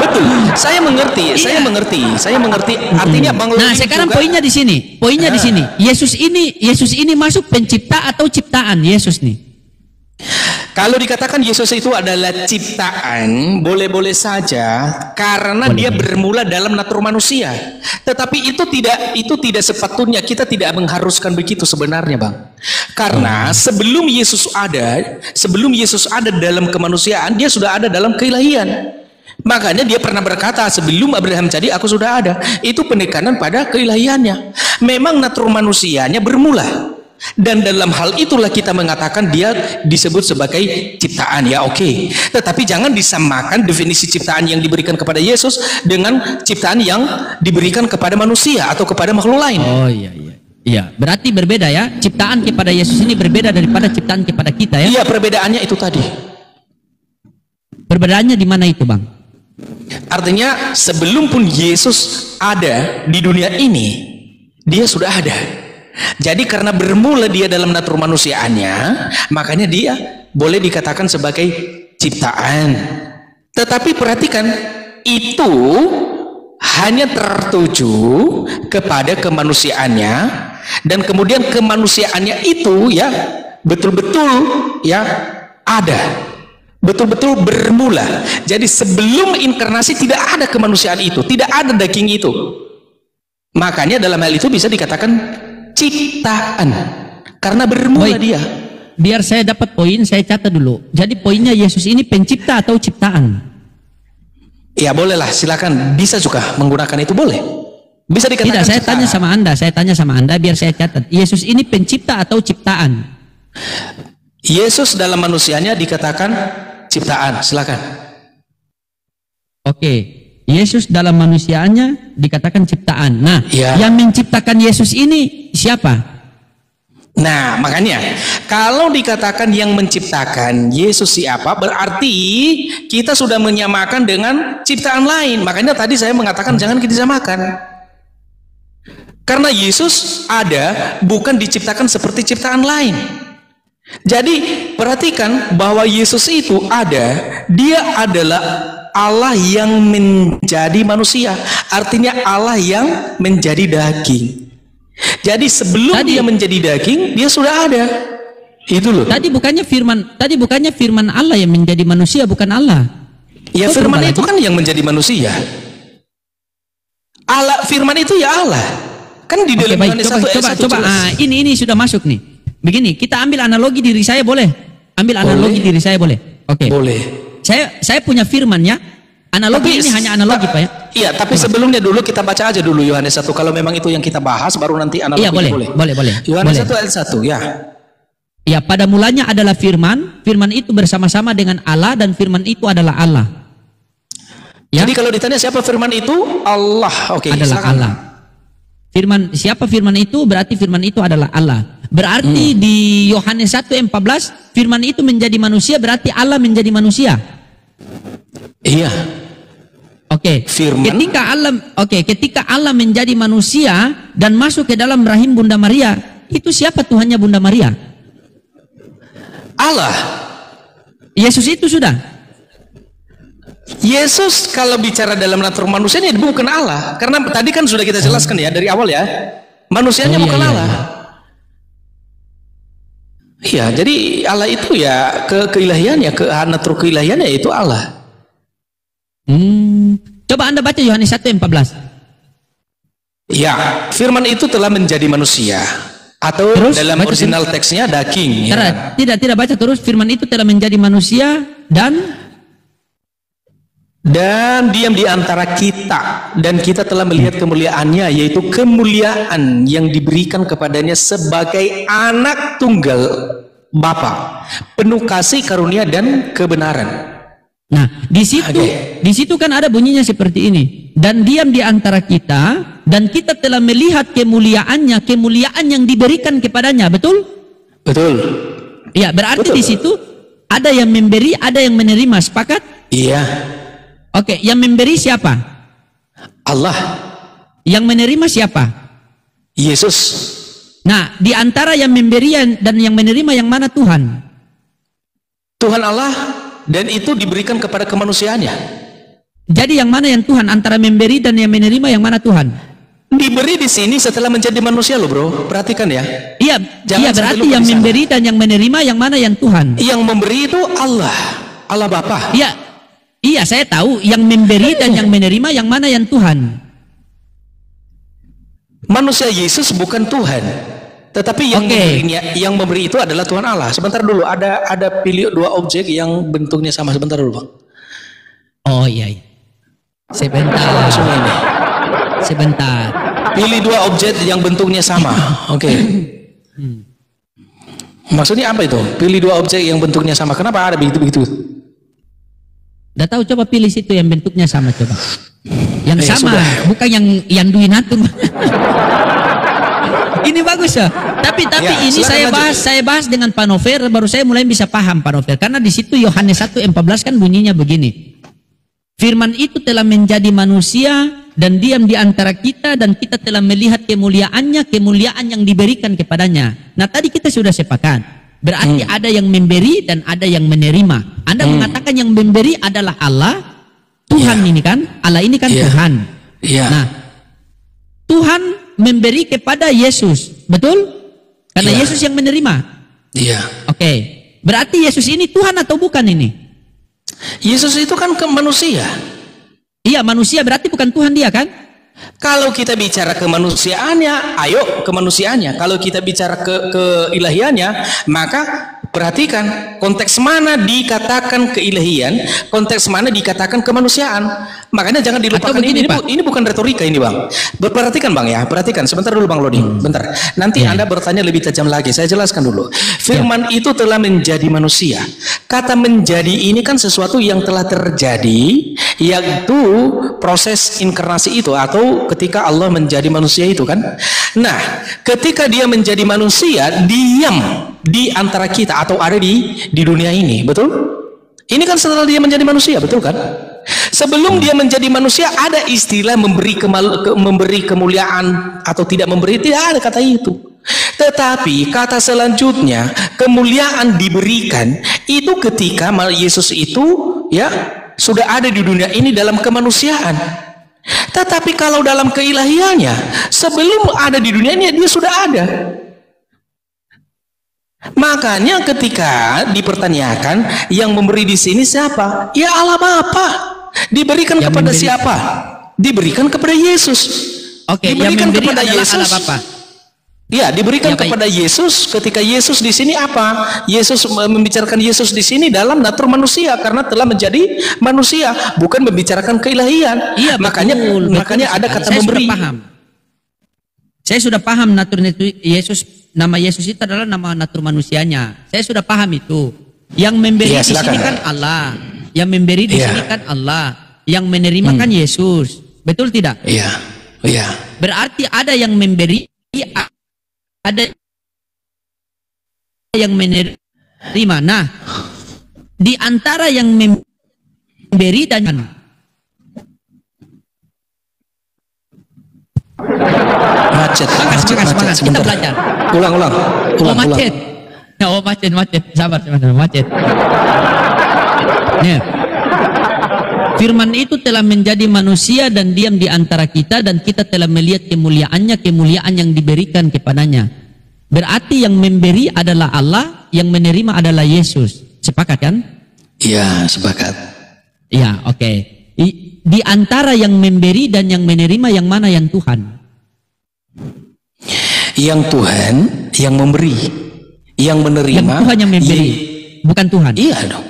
Betul, saya mengerti, saya mengerti. Artinya Bang Nah, Loding sekarang juga, poinnya di sini. Poinnya di sini. Yesus ini masuk pencipta atau ciptaan Yesus nih? kalau dikatakan Yesus itu adalah ciptaan, boleh-boleh saja, karena dia bermula dalam natur manusia. Tetapi itu tidak sepatutnya, kita tidak mengharuskan begitu sebenarnya, Bang. Karena sebelum Yesus ada dalam kemanusiaan, dia sudah ada dalam keilahian. Makanya dia pernah berkata, sebelum Abraham jadi aku sudah ada. Itu penekanan pada keilahiannya. Memang natur manusianya bermula. Dan dalam hal itulah kita mengatakan dia disebut sebagai ciptaan, ya oke. Tetapi jangan disamakan definisi ciptaan yang diberikan kepada Yesus dengan ciptaan yang diberikan kepada manusia atau kepada makhluk lain. Oh iya. Iya, berarti berbeda ya. Ciptaan kepada Yesus ini berbeda daripada ciptaan kepada kita ya. Iya, perbedaannya itu tadi. Perbedaannya di mana itu, Bang? Artinya sebelum pun Yesus ada di dunia ini, dia sudah ada. Jadi karena bermula dia dalam natur manusiaannya, makanya dia boleh dikatakan sebagai ciptaan. Tetapi perhatikan, itu hanya tertuju kepada kemanusiaannya, dan kemudian kemanusiaannya itu ya betul-betul ya ada, betul-betul bermula. Jadi sebelum inkarnasi tidak ada kemanusiaan itu, tidak ada daging itu. Makanya dalam hal itu bisa dikatakan ciptaan, karena bermula dia. Biar saya dapat poin, saya catat dulu. Jadi poinnya Yesus ini pencipta atau ciptaan? Ya bolehlah, silakan, bisa juga menggunakan itu, boleh. Bisa dikatakan. Tidak, saya tanya sama Anda biar saya catat. Yesus ini pencipta atau ciptaan? Yesus dalam manusianya dikatakan ciptaan, silakan. Oke. Yesus dalam manusianya dikatakan ciptaan. Nah, yang menciptakan Yesus ini siapa? Nah, makanya kalau dikatakan yang menciptakan Yesus siapa, berarti kita sudah menyamakan dengan ciptaan lain. Makanya tadi saya mengatakan jangan kita samakan. Karena Yesus ada bukan diciptakan seperti ciptaan lain. Jadi perhatikan bahwa Yesus itu dia adalah Allah yang menjadi manusia. Artinya Allah yang menjadi daging. Jadi sebelum dia menjadi daging, dia sudah ada. Itu loh. Tadi bukannya firman Allah yang menjadi manusia, bukan Allah. Ya, firman itu kan yang menjadi manusia. Allah, firman itu ya Allah. Kan di dalam Yohanes 1 ayat 1 coba. Ini sudah masuk nih. Begini, kita ambil analogi diri saya boleh? Ambil analogi diri saya boleh? Oke. Boleh. Saya punya firman ya. Analogi ini hanya analogi Pak ya. Iya, tapi sebelumnya dulu kita baca aja dulu Yohanes 1. Kalau memang itu yang kita bahas, baru nanti analogi. Iya, boleh. Yohanes 1 ayat 1 ya. Ya, pada mulanya adalah firman, firman itu bersama-sama dengan Allah dan firman itu adalah Allah. Ya? Jadi kalau ditanya siapa firman itu? Allah. Oke, adalah silakan. Allah. Siapa firman itu? Berarti firman itu adalah Allah. Berarti di Yohanes 1:14 firman itu menjadi manusia, berarti Allah menjadi manusia. Iya. Oke. Firman. Ketika Allah menjadi manusia dan masuk ke dalam rahim Bunda Maria, itu siapa Tuhannya Bunda Maria? Allah. Yesus itu sudah. Yesus kalau bicara dalam natur manusianya bukan Allah, karena tadi kan sudah kita jelaskan ya dari awal ya, manusianya bukan Allah. Iya, jadi Allah itu ya keilahiannya, natur keilahiannya itu Allah. Coba Anda baca Yohanes 1:14. Ya, firman itu telah menjadi manusia, atau terus, dalam original teksnya daging. Ya. Tidak baca terus, firman itu telah menjadi manusia dan diam di antara kita, dan kita telah melihat kemuliaannya, yaitu kemuliaan yang diberikan kepadanya sebagai anak tunggal Bapa, penuh kasih, karunia dan kebenaran. Nah, di situ kan ada bunyinya seperti ini. Dan diam di antara kita, dan kita telah melihat kemuliaannya, kemuliaan yang diberikan kepadanya, betul? Betul. Ya, berarti di situ ada yang memberi, ada yang menerima, sepakat? Iya. Oke, yang memberi siapa? Allah. Yang menerima siapa? Yesus. Nah, di antara yang memberi dan yang menerima yang mana Tuhan? Tuhan Allah, dan itu diberikan kepada kemanusiaannya. Jadi yang mana yang Tuhan? Antara memberi dan yang menerima yang mana Tuhan? Diberi di sini setelah menjadi manusia loh bro, perhatikan ya. Iya, berarti yang memberi dan yang menerima yang mana yang Tuhan? Yang memberi itu Allah Bapa. Iya, saya tahu yang memberi dan yang menerima yang mana yang Tuhan. Manusia Yesus bukan Tuhan, tetapi yang memberi itu adalah Tuhan Allah. Sebentar dulu, ada pilih dua objek yang bentuknya sama. Sebentar dulu bang. Oh iya. Sebentar. Pilih dua objek yang bentuknya sama. Oke. Maksudnya apa itu? Pilih dua objek yang bentuknya sama. Kenapa ada begitu? Udah tahu, coba pilih situ yang bentuknya sama coba. Yang sama, sudah. bukan yang duinatur. Ini bagus ya. Tapi Ya, ini saya bahas dengan Pak Nover, baru saya mulai bisa paham Pak Nover. Karena di situ Yohanes 1:14 kan bunyinya begini. Firman itu telah menjadi manusia dan diam di antara kita, dan kita telah melihat kemuliaannya, kemuliaan yang diberikan kepadanya. Nah, tadi kita sudah sepakat. Berarti ada yang memberi dan ada yang menerima. Anda mengatakan yang memberi adalah Allah, Tuhan ini kan? Allah ini kan Tuhan. Nah, Tuhan memberi kepada Yesus, betul? Karena Yesus yang menerima. Iya. Oke. Berarti Yesus ini Tuhan atau bukan ini? Yesus itu kan manusia. Iya, manusia, berarti bukan Tuhan dia kan? Kalau kita bicara kemanusiaannya, ayo kemanusiaannya. Kalau kita bicara keilahiannya, maka perhatikan konteks mana dikatakan keilahian, konteks mana dikatakan kemanusiaan. Makanya jangan dilupakan ini bukan retorika ini bang. Perhatikan bang ya, perhatikan sebentar dulu bang Loding, bentar. Nanti Anda bertanya lebih tajam lagi. Saya jelaskan dulu. Firman itu telah menjadi manusia. Kata menjadi ini kan sesuatu yang telah terjadi, yaitu proses inkarnasi itu, atau ketika Allah menjadi manusia itu kan. Nah, ketika dia menjadi manusia, diam di antara kita atau ada di dunia ini, betul? Ini kan setelah dia menjadi manusia, betul kan? Sebelum dia menjadi manusia ada istilah memberi kemuliaan atau tidak memberi, tidak ada kata itu. Tetapi kata selanjutnya, kemuliaan diberikan itu ketika Yesus itu ya sudah ada di dunia ini dalam kemanusiaan. Tetapi kalau dalam keilahiannya, sebelum ada di dunia ini dia sudah ada. Makanya ketika dipertanyakan yang memberi di sini siapa? Ya Allah Bapa. Diberikan yang kepada memberi siapa? Diberikan kepada Yesus. Oke, diberikan yang kepada Yesus. Allah Bapa. Ya, diberikan kepada Yesus ketika Yesus di sini apa? Yesus membicarakan Yesus di sini dalam natur manusia karena telah menjadi manusia, bukan membicarakan keilahian. Iya, makanya ada kata memberi. Saya sudah paham natur Yesus, nama Yesus itu adalah nama natur manusianya. Saya sudah paham itu. Yang memberi di sini kan Allah, yang memberi di sini kan Allah, yang menerima kan Yesus. Betul tidak? Iya. Iya. Berarti ada yang memberi, ada yang menerima. Nah, di antara yang memberi dan macet. Kita belajar. Ulang. Macet. Oh, macet. Sabar, macet. Nih. Firman itu telah menjadi manusia dan diam di antara kita, dan kita telah melihat kemuliaannya, kemuliaan yang diberikan kepadanya. Berarti yang memberi adalah Allah, yang menerima adalah Yesus. Sepakat kan? Iya, sepakat. Iya, oke. Di antara yang memberi dan yang menerima, yang mana yang Tuhan? Yang Tuhan, yang memberi. Yang menerima. Yang Tuhan yang memberi, bukan Tuhan. Iya dong.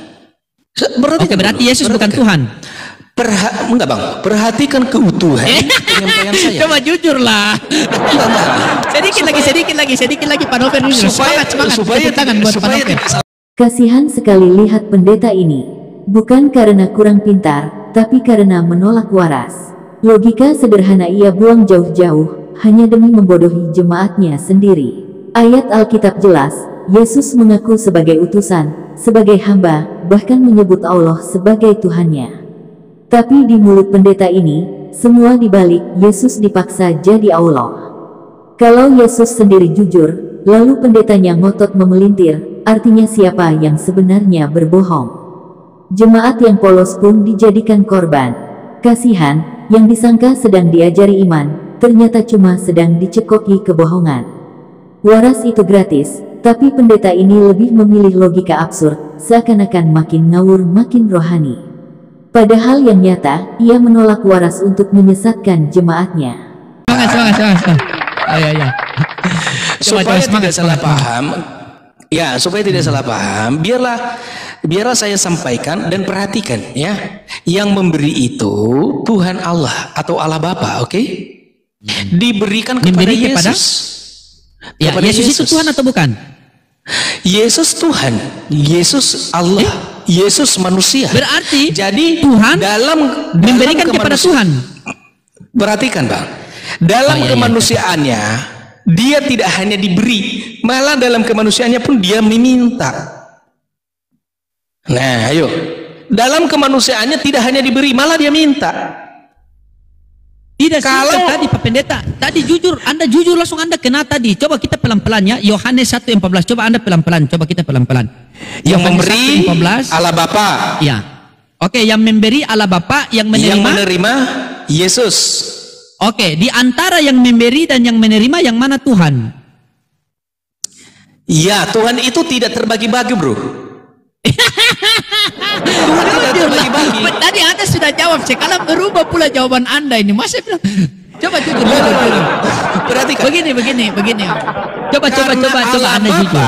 Berarti Yesus bukan Tuhan. Enggak Bang, perhatikan keutuhan penyampaian saya. Coba jujur lah. sedikit lagi Pak Novel ini. Semangat. Tangan buat Pak Novel. Kasihan sekali lihat pendeta ini. Bukan karena kurang pintar, tapi karena menolak waras. Logika sederhana ia buang jauh-jauh, hanya demi membodohi jemaatnya sendiri. Ayat Alkitab jelas, Yesus mengaku sebagai utusan, sebagai hamba, bahkan menyebut Allah sebagai Tuhannya. Tapi di mulut pendeta ini, semua dibalik, Yesus dipaksa jadi Allah. Kalau Yesus sendiri jujur, lalu pendetanya ngotot memelintir, artinya siapa yang sebenarnya berbohong? Jemaat yang polos pun dijadikan korban. Kasihan, yang disangka sedang diajari iman, ternyata cuma sedang dicekoki kebohongan. Waras itu gratis, tapi pendeta ini lebih memilih logika absurd, seakan-akan makin ngawur makin rohani. Padahal yang nyata, ia menolak waras untuk menyesatkan jemaatnya. Semangat. Ya. Supaya tidak salah paham. Ya, supaya tidak salah paham, biarlah saya sampaikan dan perhatikan ya. Yang memberi itu Tuhan Allah atau Allah Bapa, oke? Diberikan kepada Yesus. Ya, Yesus itu Tuhan atau bukan? Yesus Tuhan, Yesus Allah, Yesus manusia. Berarti jadi Tuhan dalam memberikan kepada Tuhan. Perhatikan Bang, dalam kemanusiaannya dia tidak hanya diberi, malah dalam kemanusiaannya pun dia meminta. Nah, ayo, dalam kemanusiaannya tidak hanya diberi, malah dia minta. Tidak, kalau tadi Pak Pendeta, tadi jujur, Anda jujur langsung Anda kena tadi. Coba kita pelan-pelan ya, Yohanes 1:14. Coba Anda pelan-pelan, coba kita pelan-pelan. Yang memberi Allah Bapa. Ya. Oke, yang memberi Allah Bapa, yang menerima Yesus. Oke, di antara yang memberi dan yang menerima, yang mana Tuhan? Ya, Tuhan itu tidak terbagi-bagi, bro. Tuhan tidak terbagi-bagi. Tadi Anda sudah jawab, sekarang berubah pula jawaban Anda ini. Masih bilang, coba jujur. Perhatikan. Begini. Coba Anda jujur.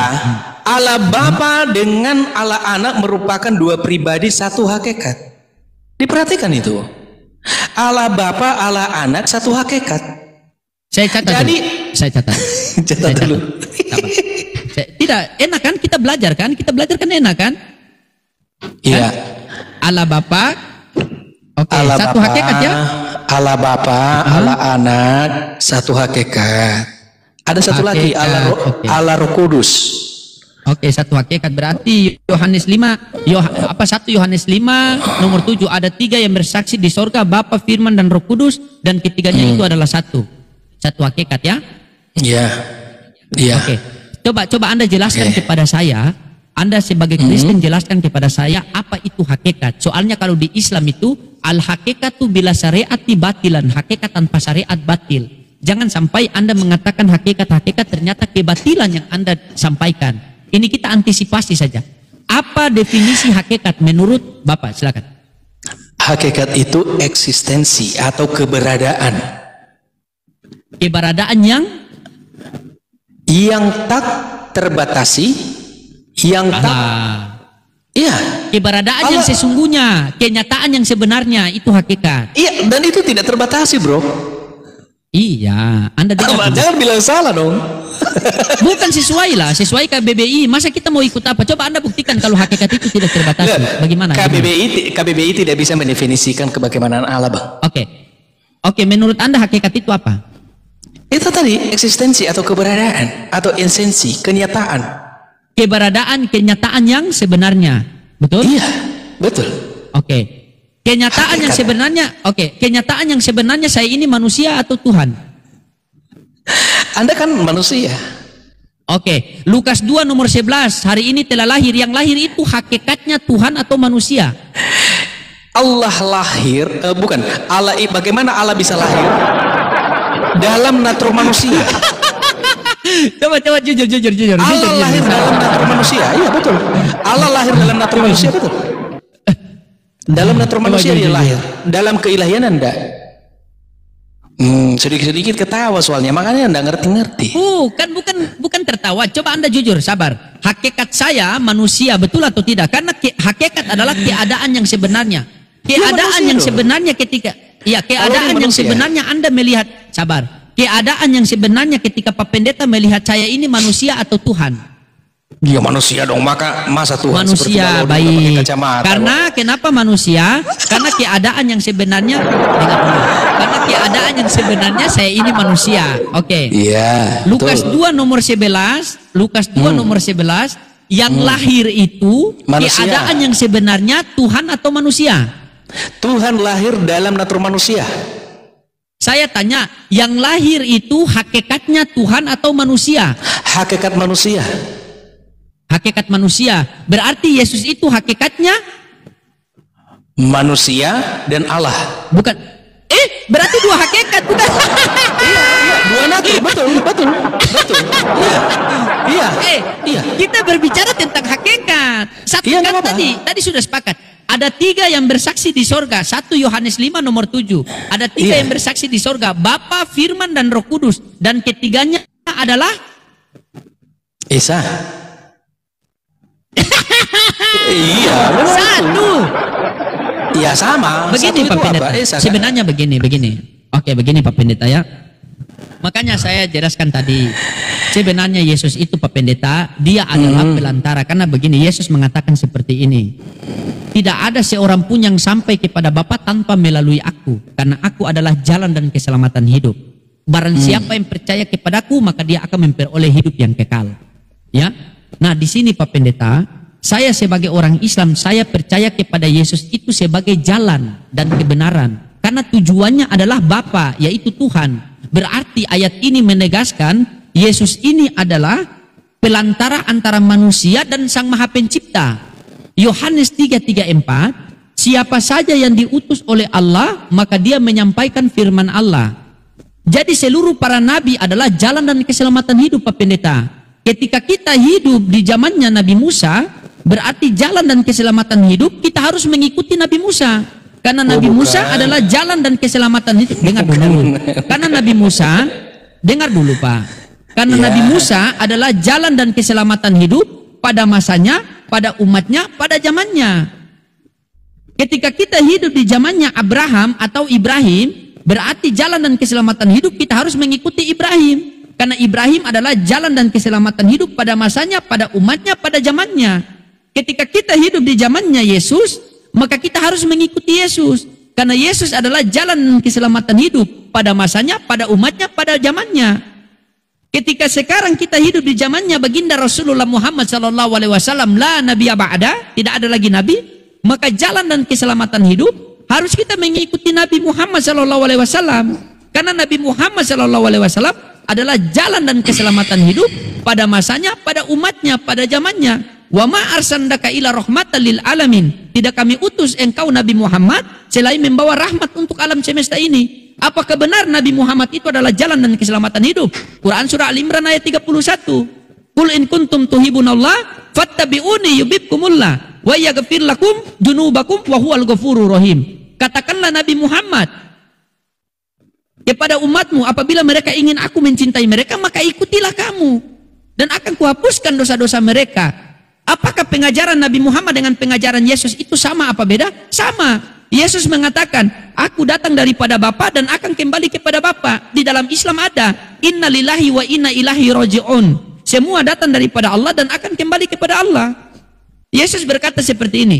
Allah Bapa dengan Allah Anak merupakan dua pribadi satu hakikat. Diperhatikan itu. Allah Bapa, Allah Anak satu hakikat. Saya catat. Catat dulu. Tidak enak kan kita belajar kan? Kita belajar kan enak kan? Iya. Allah Bapa. Oke, Allah satu Bapa, hakikat ya. Allah Bapa, Allah Anak, satu hakikat. Ada satu lagi, Allah Roh Kudus. Oke, satu hakikat berarti Yohanes 5, 1 Yohanes 5 nomor 7 ada 3 yang bersaksi di sorga, Bapa, Firman dan Roh Kudus, dan ketiganya itu adalah satu hakikat ya. Iya. Iya. Oke. Coba Anda jelaskan Oke. kepada saya, Anda sebagai Kristen jelaskan kepada saya apa itu hakikat. Soalnya kalau di Islam itu al-hakikatu bila syariati batilan, hakikat tanpa syariat batil. Jangan sampai Anda mengatakan hakikat ternyata kebatilan yang Anda sampaikan. Ini kita antisipasi saja. Apa definisi hakikat menurut Bapak? Silakan. Hakikat itu eksistensi atau keberadaan. Keberadaan yang tak terbatasi, yang tak, iya, keberadaan yang sesungguhnya, kenyataan yang sebenarnya itu hakikat. iya, dan itu tidak terbatasi, bro. Iya, Anda dengar. Jangan bilang salah dong. Bukan sesuai lah, sesuai KBBI. Masa kita mau ikut apa? Coba Anda buktikan kalau hakikat itu tidak terbatasi. Bagaimana? KBBI tidak bisa mendefinisikan kebagaimana Allah, Bang. Oke, menurut Anda hakikat itu apa? Itu tadi eksistensi atau keberadaan atau esensi, kenyataan. Keberadaan, kenyataan yang sebenarnya. Betul? Iya, betul. Oke. Kenyataan yang sebenarnya, kenyataan yang sebenarnya saya ini manusia atau Tuhan? Anda kan manusia. Oke, Lukas 2 nomor 11, hari ini telah lahir. Yang lahir itu hakikatnya Tuhan atau manusia? Allah lahir, bukan. Allah, bagaimana Allah bisa lahir? Dalam natur manusia. Coba jujur. Allah lahir dalam natur manusia. Iya, betul. Allah lahir dalam natur manusia, betul. Dalam natur manusia dia lahir. Dalam keilahian Anda. Sedikit-sedikit ketawa soalnya, makanya Anda ngerti-ngerti. Bukan tertawa. Coba Anda jujur, sabar. Hakikat saya manusia, betul atau tidak? Karena hakikat adalah keadaan yang sebenarnya. Keadaan yang sebenarnya ketika keadaan yang sebenarnya Anda melihat, sabar. Keadaan yang sebenarnya ketika Pak Pendeta melihat saya ini manusia atau Tuhan? Dia manusia dong, masa Tuhan manusia baik. Karena kenapa manusia? Karena keadaan yang sebenarnya karena keadaan yang sebenarnya saya ini manusia. Oke. Iya. Lukas 2 nomor 11, yang lahir itu manusia. Keadaan yang sebenarnya Tuhan atau manusia? Tuhan lahir dalam natur manusia. Saya tanya, yang lahir itu hakikatnya Tuhan atau manusia? Hakikat manusia. Hakikat manusia. Berarti Yesus itu hakikatnya manusia dan Allah. Bukan. Berarti dua hakikat, bukan? Iya, dua natur, betul. Iya. Kita berbicara tentang hakikat. Satu kan tadi sudah sepakat. Ada 3 yang bersaksi di sorga. 1 Yohanes 5 nomor 7. Ada 3 yang bersaksi di sorga. Bapa, Firman, dan Roh Kudus. Dan ketiganya adalah Esa. Iya. Satu. Iya sama. Begini Pak Pendeta. Sebenarnya begini. Oke, begini Pak Pendeta ya. Makanya saya jelaskan tadi. Sebenarnya Yesus itu Pak Pendeta, dia adalah pelantara. Karena begini, Yesus mengatakan seperti ini. Tidak ada seorang pun yang sampai kepada Bapa tanpa melalui aku. Karena aku adalah jalan dan keselamatan hidup. Barang siapa yang percaya kepadaku, maka dia akan memperoleh hidup yang kekal. Ya. Nah, di sini Pak Pendeta, saya sebagai orang Islam, saya percaya kepada Yesus itu sebagai jalan dan kebenaran. Karena tujuannya adalah Bapa, yaitu Tuhan. Berarti ayat ini menegaskan Yesus ini adalah pelantara antara manusia dan Sang Maha Pencipta. Yohanes 3:34, siapa saja yang diutus oleh Allah, maka dia menyampaikan firman Allah. Jadi seluruh para nabi adalah jalan dan keselamatan hidup Pak Pendeta. Ketika kita hidup di zamannya Nabi Musa, berarti jalan dan keselamatan hidup kita harus mengikuti Nabi Musa. Karena Nabi Musa adalah jalan dan keselamatan hidup. Dengar dulu. Karena Nabi Musa, dengar dulu Pak. Karena Nabi Musa adalah jalan dan keselamatan hidup pada masanya, pada umatnya, pada zamannya. Ketika kita hidup di zamannya Abraham atau Ibrahim, berarti jalan dan keselamatan hidup kita harus mengikuti Ibrahim. Karena Ibrahim adalah jalan dan keselamatan hidup pada masanya, pada umatnya, pada zamannya. Ketika kita hidup di zamannya Yesus, maka kita harus mengikuti Yesus. Karena Yesus adalah jalan dan keselamatan hidup pada masanya, pada umatnya, pada zamannya. Ketika sekarang kita hidup di zamannya baginda Rasulullah Muhammad SAW, la nabiya ba'da, tidak ada lagi nabi, maka jalan dan keselamatan hidup harus kita mengikuti Nabi Muhammad SAW. Karena Nabi Muhammad SAW adalah jalan dan keselamatan hidup pada masanya, pada umatnya, pada zamannya. Wa ma arsalnaka ila rahmatan lil alamin. Tidak kami utus engkau Nabi Muhammad selain membawa rahmat untuk alam semesta ini. Apakah benar Nabi Muhammad itu adalah jalan dan keselamatan hidup? Quran surah Al-Imran ayat 31. Qul in kuntum tuhibunallah fattabi'uni yuhibbukumullah wa yaghfir lakum dzunubakum wa huwal ghafurur rahim. Katakanlah Nabi Muhammad kepada umatmu, apabila mereka ingin aku mencintai mereka, maka ikutilah kamu dan akan kuhapuskan dosa-dosa mereka. Apakah pengajaran Nabi Muhammad dengan pengajaran Yesus itu sama apa beda? Sama. Yesus mengatakan, aku datang daripada Bapa dan akan kembali kepada Bapa. Di dalam Islam ada, inna lillahi wa inna ilaihi raji'un. Semua datang daripada Allah dan akan kembali kepada Allah. Yesus berkata seperti ini,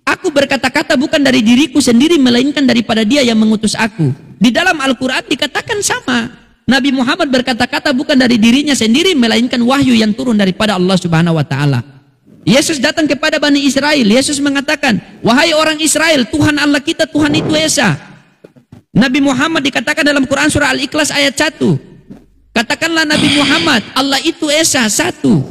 aku berkata-kata bukan dari diriku sendiri, melainkan daripada Dia yang mengutus aku. Di dalam Al-Quran dikatakan sama. Nabi Muhammad berkata-kata bukan dari dirinya sendiri, melainkan wahyu yang turun daripada Allah Subhanahu wa Ta'ala. Yesus datang kepada Bani Israel. Yesus mengatakan, wahai orang Israel, Tuhan Allah kita, Tuhan itu Esa. Nabi Muhammad dikatakan dalam Quran surah Al-Ikhlas ayat 1. Katakanlah Nabi Muhammad, Allah itu Esa, satu.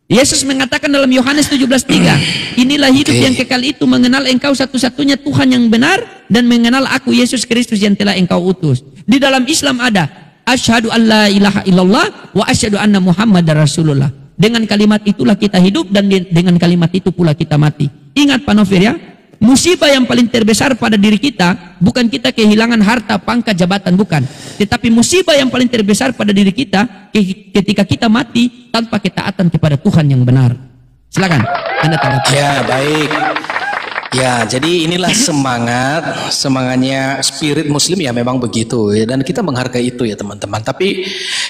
Yesus mengatakan dalam Yohanes 17:3, inilah hidup yang kekal itu, mengenal engkau satu-satunya Tuhan yang benar dan mengenal aku Yesus Kristus yang telah engkau utus. Di dalam Islam ada, asyhadu an la ilaha illallah wa asyhadu anna Muhammadar Rasulullah. Dengan kalimat itulah kita hidup dan dengan kalimat itu pula kita mati. Ingat Pak Novir ya, musibah yang paling terbesar pada diri kita bukan kita kehilangan harta, pangkat, jabatan, bukan. Tetapi musibah yang paling terbesar pada diri kita ketika kita mati tanpa ketaatan kepada Tuhan yang benar. Silakan, Anda tanggapi. Ya, baik. Ya, jadi inilah semangatnya spirit Muslim ya, memang begitu ya, dan kita menghargai itu ya teman-teman. Tapi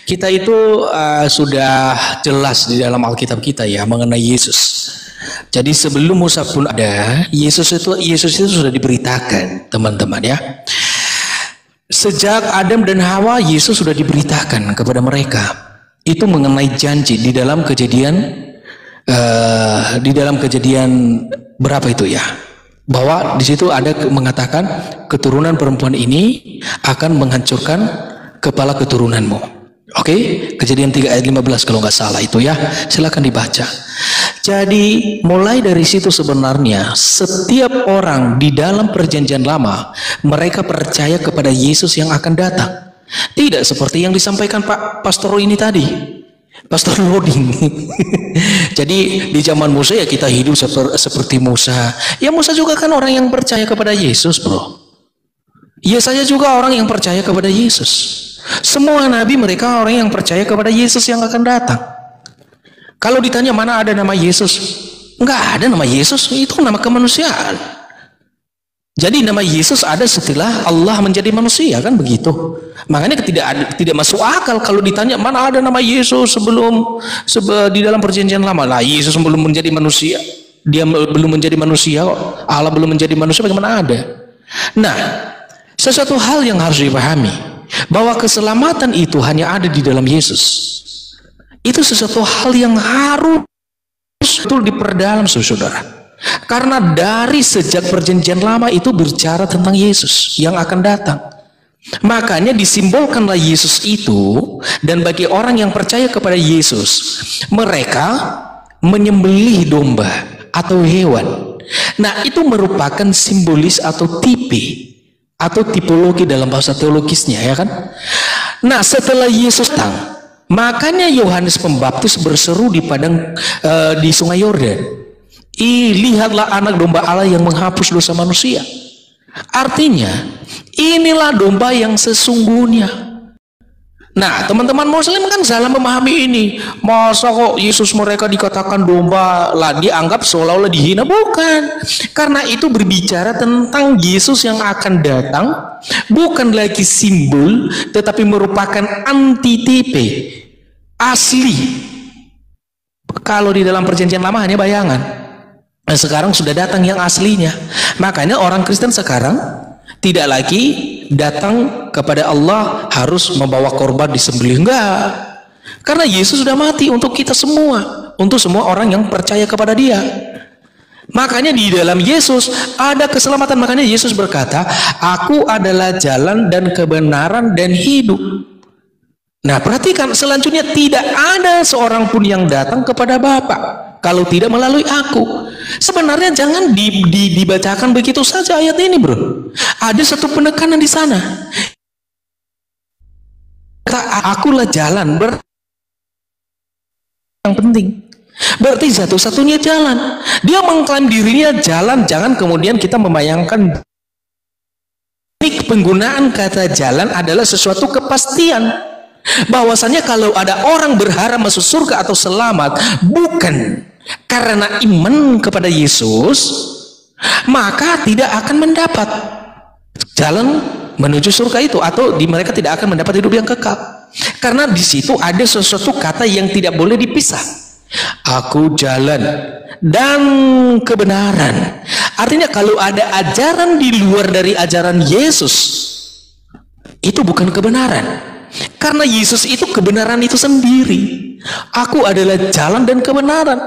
kita itu sudah jelas di dalam Alkitab kita ya mengenai Yesus. Jadi sebelum Musa pun ada, Yesus itu sudah diberitakan teman-teman ya. Sejak Adam dan Hawa, Yesus sudah diberitakan kepada mereka. Itu mengenai janji di dalam kejadian berapa itu ya? Bahwa di situ ada mengatakan keturunan perempuan ini akan menghancurkan kepala keturunanmu. Oke, Kejadian 3 ayat 15 kalau nggak salah itu ya. Silakan dibaca. Jadi mulai dari situ sebenarnya setiap orang di dalam perjanjian lama mereka percaya kepada Yesus yang akan datang. Tidak seperti yang disampaikan Pak Pastor ini tadi. Pastor Loading. Jadi di zaman Musa ya kita hidup seperti Musa. Ya Musa juga kan orang yang percaya kepada Yesus, bro. Ya saya juga orang yang percaya kepada Yesus. Semua nabi mereka orang yang percaya kepada Yesus yang akan datang. Kalau ditanya mana ada nama Yesus, enggak ada nama Yesus, itu nama kemanusiaan. Jadi nama Yesus ada setelah Allah menjadi manusia, kan begitu. Makanya tidak masuk akal kalau ditanya mana ada nama Yesus sebelum di dalam perjanjian lama. Nah, Yesus belum menjadi manusia, dia belum menjadi manusia, Allah belum menjadi manusia, bagaimana ada? Nah, sesuatu hal yang harus dipahami bahwa keselamatan itu hanya ada di dalam Yesus. Itu sesuatu hal yang harus betul diperdalam, saudara. Karena dari sejak perjanjian lama itu bicara tentang Yesus yang akan datang. Makanya disimbolkanlah Yesus itu, dan bagi orang yang percaya kepada Yesus, mereka menyembelih domba atau hewan. Nah, itu merupakan simbolis atau tipe atau tipologi dalam bahasa teologisnya, ya kan? Nah, setelah Yesus datang, makanya Yohanes Pembaptis berseru di di Sungai Yordan, lihatlah anak domba Allah yang menghapus dosa manusia. Artinya inilah domba yang sesungguhnya. Nah, teman-teman Muslim kan salah memahami ini. Masa kok Yesus mereka dikatakan domba lah, dianggap seolah-olah dihina? Bukan. Karena itu berbicara tentang Yesus yang akan datang, bukan lagi simbol, tetapi merupakan antitipe asli. Kalau di dalam perjanjian lama hanya bayangan. Nah, sekarang sudah datang yang aslinya. Makanya orang Kristen sekarang tidak lagi datang kepada Allah harus membawa korban disembelih, enggak. Karena Yesus sudah mati untuk kita semua, untuk semua orang yang percaya kepada Dia. Makanya di dalam Yesus ada keselamatan. Makanya Yesus berkata, aku adalah jalan dan kebenaran dan hidup. Nah, perhatikan selanjutnya, tidak ada seorang pun yang datang kepada Bapa kalau tidak melalui aku. Sebenarnya jangan dibacakan begitu saja ayat ini, bro. Ada satu penekanan di sana. Akulah jalan, yang penting. Berarti satu-satunya jalan. Dia mengklaim dirinya jalan. Jangan kemudian kita membayangkan penggunaan kata jalan adalah sesuatu kepastian. Bahwasanya kalau ada orang berharap masuk surga atau selamat bukan karena iman kepada Yesus, maka tidak akan mendapat jalan menuju surga itu, atau mereka tidak akan mendapat hidup yang kekal. Karena di situ ada sesuatu kata yang tidak boleh dipisah. Aku jalan dan kebenaran. Artinya kalau ada ajaran di luar dari ajaran Yesus, itu bukan kebenaran. Karena Yesus itu kebenaran itu sendiri. Aku adalah jalan dan kebenaran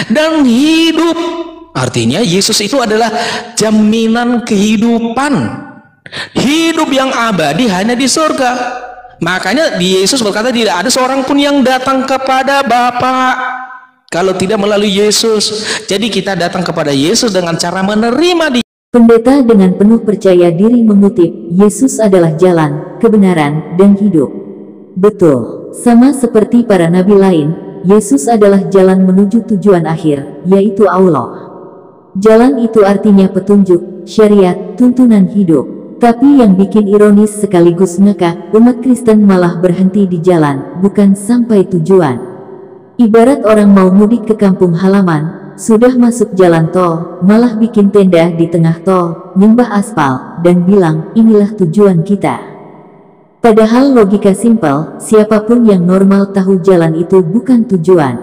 dan hidup. Artinya Yesus itu adalah jaminan kehidupan. Hidup yang abadi hanya di surga. Makanya Yesus berkata tidak ada seorang pun yang datang kepada Bapa kalau tidak melalui Yesus. Jadi kita datang kepada Yesus dengan cara menerima dia. Pendeta dengan penuh percaya diri mengutip, Yesus adalah jalan, kebenaran, dan hidup. Betul, sama seperti para nabi lain, Yesus adalah jalan menuju tujuan akhir, yaitu Allah. Jalan itu artinya petunjuk, syariat, tuntunan hidup. Tapi yang bikin ironis sekaligus ngakak, umat Kristen malah berhenti di jalan, bukan sampai tujuan. Ibarat orang mau mudik ke kampung halaman, sudah masuk jalan tol, malah bikin tenda di tengah tol, nyembah aspal, dan bilang, inilah tujuan kita. Padahal logika simpel, siapapun yang normal tahu jalan itu bukan tujuan.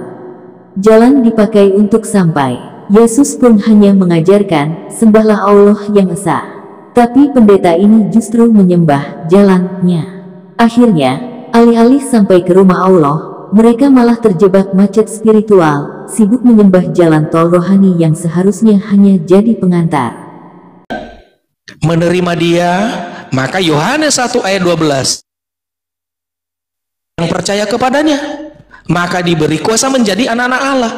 Jalan dipakai untuk sampai. Yesus pun hanya mengajarkan, sembahlah Allah yang esa. Tapi pendeta ini justru menyembah jalannya. Akhirnya, alih-alih sampai ke rumah Allah, mereka malah terjebak macet spiritual, sibuk menyembah jalan tol rohani yang seharusnya hanya jadi pengantar. Menerima dia, maka Yohanes 1 ayat 12, yang percaya kepadanya, maka diberi kuasa menjadi anak-anak Allah.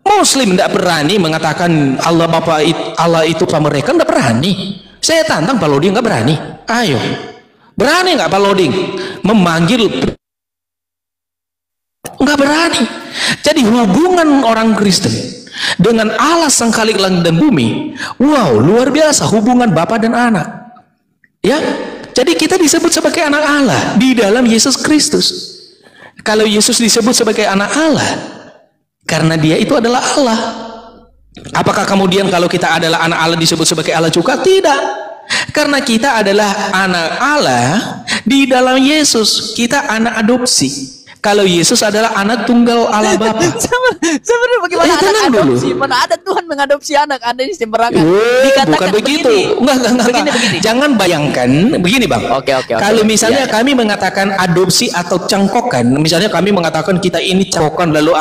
Muslim tidak berani mengatakan Allah Bapa Allah itu Pak mereka, tidak berani. Saya tantang Pak Loding, nggak berani. Ayo, berani nggak Pak Loding memanggil? Nggak berani. Jadi hubungan orang Kristen dengan Allah Sang Khalik langit dan bumi, wow, luar biasa hubungan Bapa dan anak. Ya, jadi kita disebut sebagai anak Allah di dalam Yesus Kristus. Kalau Yesus disebut sebagai anak Allah, karena dia itu adalah Allah. Apakah kemudian kalau kita adalah anak Allah disebut sebagai Allah juga? Tidak. Karena kita adalah anak Allah di dalam Yesus. Kita anak adopsi. Kalau Yesus adalah anak tunggal Allah Bapa. Sebenarnya bagaimana anak adopsi? Mana ada Tuhan mengadopsi anak? Anda ini sembarangan. Bukan begitu. Enggak. Begini. Jangan bayangkan begini, Bang. Oke. Kalau misalnya kami mengatakan adopsi atau cangkokan, misalnya kami mengatakan kita ini cangkokan, lalu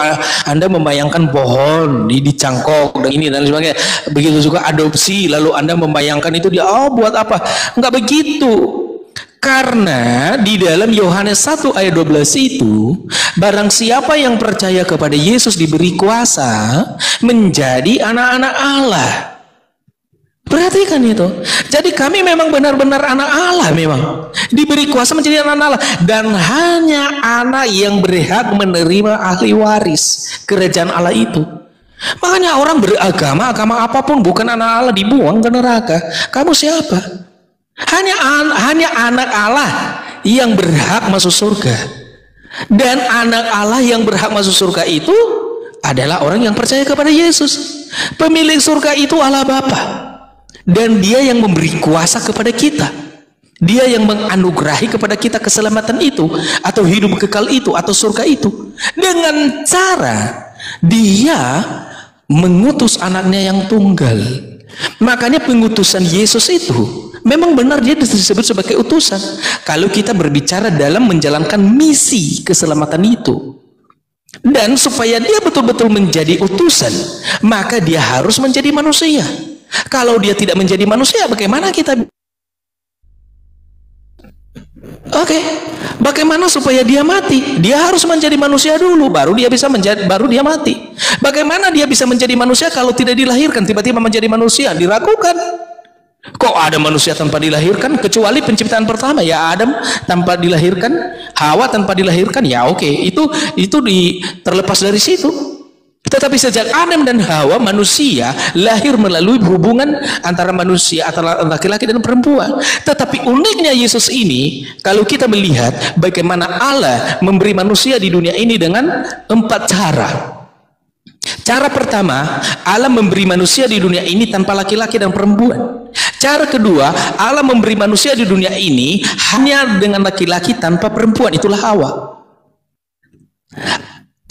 Anda membayangkan pohon dicangkok dan ini dan sebagainya. Begitu juga adopsi, lalu Anda membayangkan itu dia buat apa? Enggak begitu. Karena di dalam Yohanes 1 ayat 12 itu, barang siapa yang percaya kepada Yesus diberi kuasa menjadi anak-anak Allah. Perhatikan itu. Jadi kami memang benar-benar anak Allah, memang diberi kuasa menjadi anak Allah, dan hanya anak yang berhak menerima ahli waris kerajaan Allah itu. Makanya orang beragama apapun bukan anak Allah dibuang ke neraka. Kamu siapa? Hanya anak Allah yang berhak masuk surga. Dan anak Allah yang berhak masuk surga itu adalah orang yang percaya kepada Yesus. Pemilik surga itu Allah Bapa. Dan dia yang memberi kuasa kepada kita. Dia yang menganugerahi kepada kita keselamatan itu, atau hidup kekal itu, atau surga itu, dengan cara dia mengutus anaknya yang tunggal. Makanya pengutusan Yesus itu memang benar dia disebut sebagai utusan. Kalau kita berbicara dalam menjalankan misi keselamatan itu, dan supaya dia betul-betul menjadi utusan, maka dia harus menjadi manusia. Kalau dia tidak menjadi manusia, bagaimana kita? Oke. Bagaimana supaya dia mati? Dia harus menjadi manusia dulu, baru dia bisa baru dia mati. Bagaimana dia bisa menjadi manusia kalau tidak dilahirkan, tiba-tiba menjadi manusia? Diragukan. Kok ada manusia tanpa dilahirkan? Kecuali penciptaan pertama, ya Adam tanpa dilahirkan, Hawa tanpa dilahirkan, ya oke. Itu terlepas dari situ. Tetapi sejak Adam dan Hawa, manusia lahir melalui hubungan antara manusia, antara laki-laki dan perempuan. Tetapi uniknya Yesus ini, kalau kita melihat bagaimana Allah memberi manusia di dunia ini dengan 4 cara. Cara pertama, Allah memberi manusia di dunia ini tanpa laki-laki dan perempuan. Cara kedua, Allah memberi manusia di dunia ini hanya dengan laki-laki tanpa perempuan, itulah Hawa.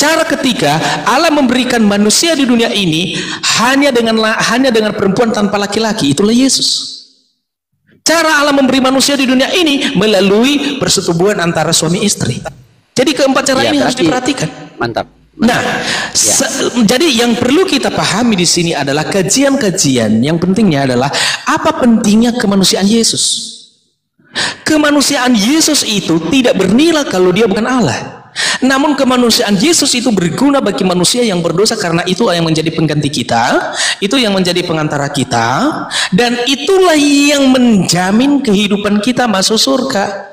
Cara ketiga, Allah memberikan manusia di dunia ini hanya dengan perempuan tanpa laki-laki, itulah Yesus. Cara Allah memberi manusia di dunia ini melalui persetubuhan antara suami istri. Jadi keempat cara ini harus diperhatikan. Mantap. Nah, jadi yang perlu kita pahami di sini adalah kajian-kajian yang pentingnya adalah apa pentingnya kemanusiaan Yesus. Kemanusiaan Yesus itu tidak bernilai kalau dia bukan Allah. Namun kemanusiaan Yesus itu berguna bagi manusia yang berdosa, karena itu yang menjadi pengganti kita, itu yang menjadi pengantara kita, dan itulah yang menjamin kehidupan kita masuk surga.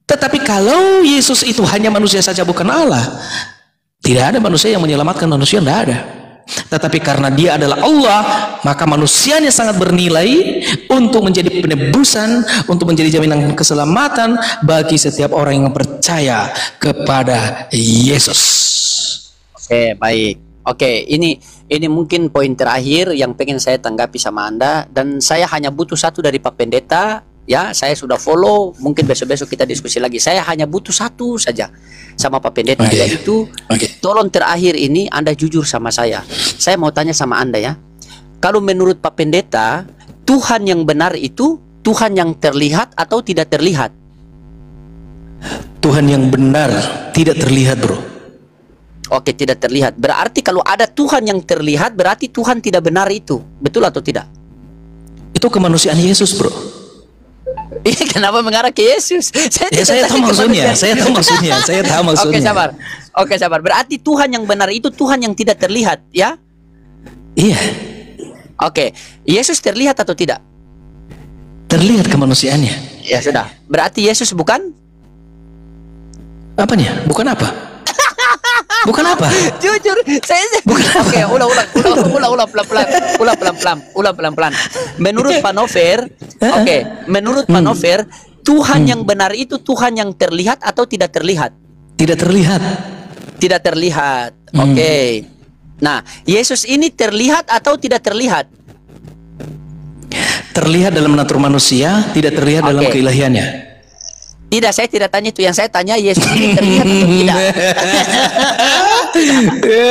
Tetapi kalau Yesus itu hanya manusia saja bukan Allah, tidak ada manusia yang menyelamatkan manusia, tidak ada. Tetapi karena dia adalah Allah, maka manusianya sangat bernilai untuk menjadi penebusan, untuk menjadi jaminan keselamatan bagi setiap orang yang percaya kepada Yesus. Oke, baik. Oke, ini mungkin poin terakhir yang pengen saya tanggapi sama Anda, dan saya hanya butuh satu dari Pak Pendeta. Ya, saya sudah follow, mungkin besok-besok kita diskusi lagi. Saya hanya butuh satu saja sama Pak Pendeta, yaitu tolong terakhir ini Anda jujur sama saya. Saya mau tanya sama Anda ya. Kalau menurut Pak Pendeta, Tuhan yang benar itu Tuhan yang terlihat atau tidak terlihat? Tuhan yang benar tidak terlihat, bro. Oke, tidak terlihat. Berarti kalau ada Tuhan yang terlihat, berarti Tuhan tidak benar itu. Betul atau tidak? Itu kemanusiaan Yesus, bro. Kenapa mengarah ke Yesus? Saya tahu maksudnya. Oke, sabar. Berarti Tuhan yang benar itu Tuhan yang tidak terlihat, ya? Iya. Oke, Yesus terlihat atau tidak? Terlihat kemanusiaannya. Ya sudah. Berarti Yesus bukan? Apanya? Bukan apa? Bukan apa? Jujur, saya oke, ulang pelan-pelan. Menurut Pak Nover, menurut Pak Nover, Tuhan yang benar itu Tuhan yang terlihat atau tidak terlihat? Tidak terlihat. Tidak terlihat. Oke. Nah, Yesus ini terlihat atau tidak terlihat? Terlihat dalam natur manusia, tidak terlihat dalam keilahiannya. Tidak, saya tidak tanya itu. Yang saya tanya, Yesus ini terlihat atau tidak?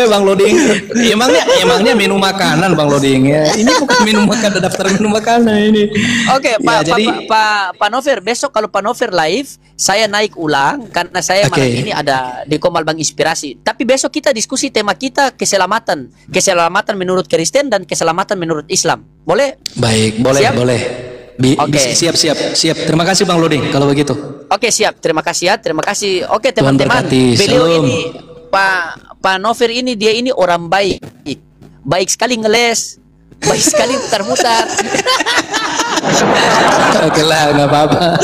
Bang Loding, emangnya minum makanan, Bang Loding ya. Ini bukan minum makanan, daftar minum makanan ini. Oke, Pak Nover, besok kalau Pak Nover live, saya naik ulang karena saya malam ini ada di Komal Bang Inspirasi. Tapi besok kita diskusi tema kita keselamatan menurut Kristen dan keselamatan menurut Islam. Boleh? Baik, boleh, siap? Boleh. Siap. Terima kasih Bang Loding kalau begitu. Oke, siap. Terima kasih ya. Terima kasih. Oke, teman-teman. Beliau ini Pak Nover ini, dia ini orang baik. Baik sekali ngeles, baik sekali mutar-mutar. Oke lah, nggak apa-apa.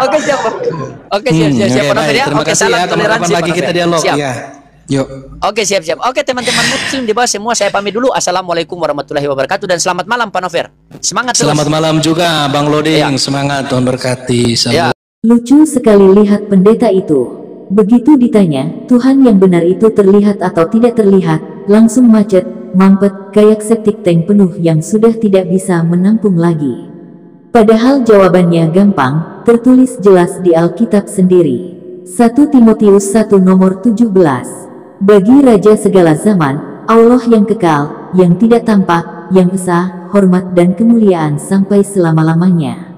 Oke, siap. Oke, siap. Pak Nover ya. Oke, salam toleransi. Lagi kita dialog ya. Yuk. Oke, siap. Oke, teman-teman Muslim di bawah semua, saya pamit dulu. Assalamualaikum warahmatullahi wabarakatuh dan selamat malam Pak Nover. Semangat terus. Selamat malam juga Bang Loding. Semangat, Tuhan berkati. Lucu sekali lihat pendeta itu. Begitu ditanya, Tuhan yang benar itu terlihat atau tidak terlihat, langsung macet, mampet, kayak septic tank penuh yang sudah tidak bisa menampung lagi. Padahal jawabannya gampang, tertulis jelas di Alkitab sendiri. 1 Timotius 1 nomor 17. Bagi Raja segala zaman, Allah yang kekal, yang tidak tampak, yang esa, hormat dan kemuliaan sampai selama-lamanya.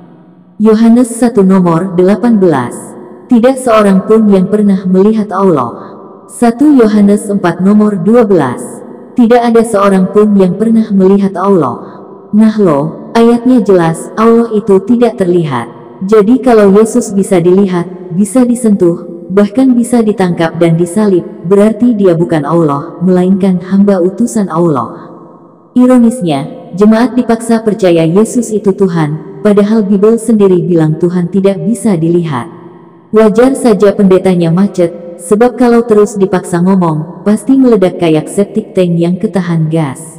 Yohanes 1 nomor 18. Tidak seorang pun yang pernah melihat Allah. 1 Yohanes 4 nomor 12. Tidak ada seorang pun yang pernah melihat Allah. Nah loh, ayatnya jelas, Allah itu tidak terlihat. Jadi kalau Yesus bisa dilihat, bisa disentuh, bahkan bisa ditangkap dan disalib, berarti dia bukan Allah, melainkan hamba utusan Allah. Ironisnya, jemaat dipaksa percaya Yesus itu Tuhan, padahal Bible sendiri bilang Tuhan tidak bisa dilihat. Wajar saja pendetanya macet, sebab kalau terus dipaksa ngomong, pasti meledak kayak septic tank yang ketahan gas.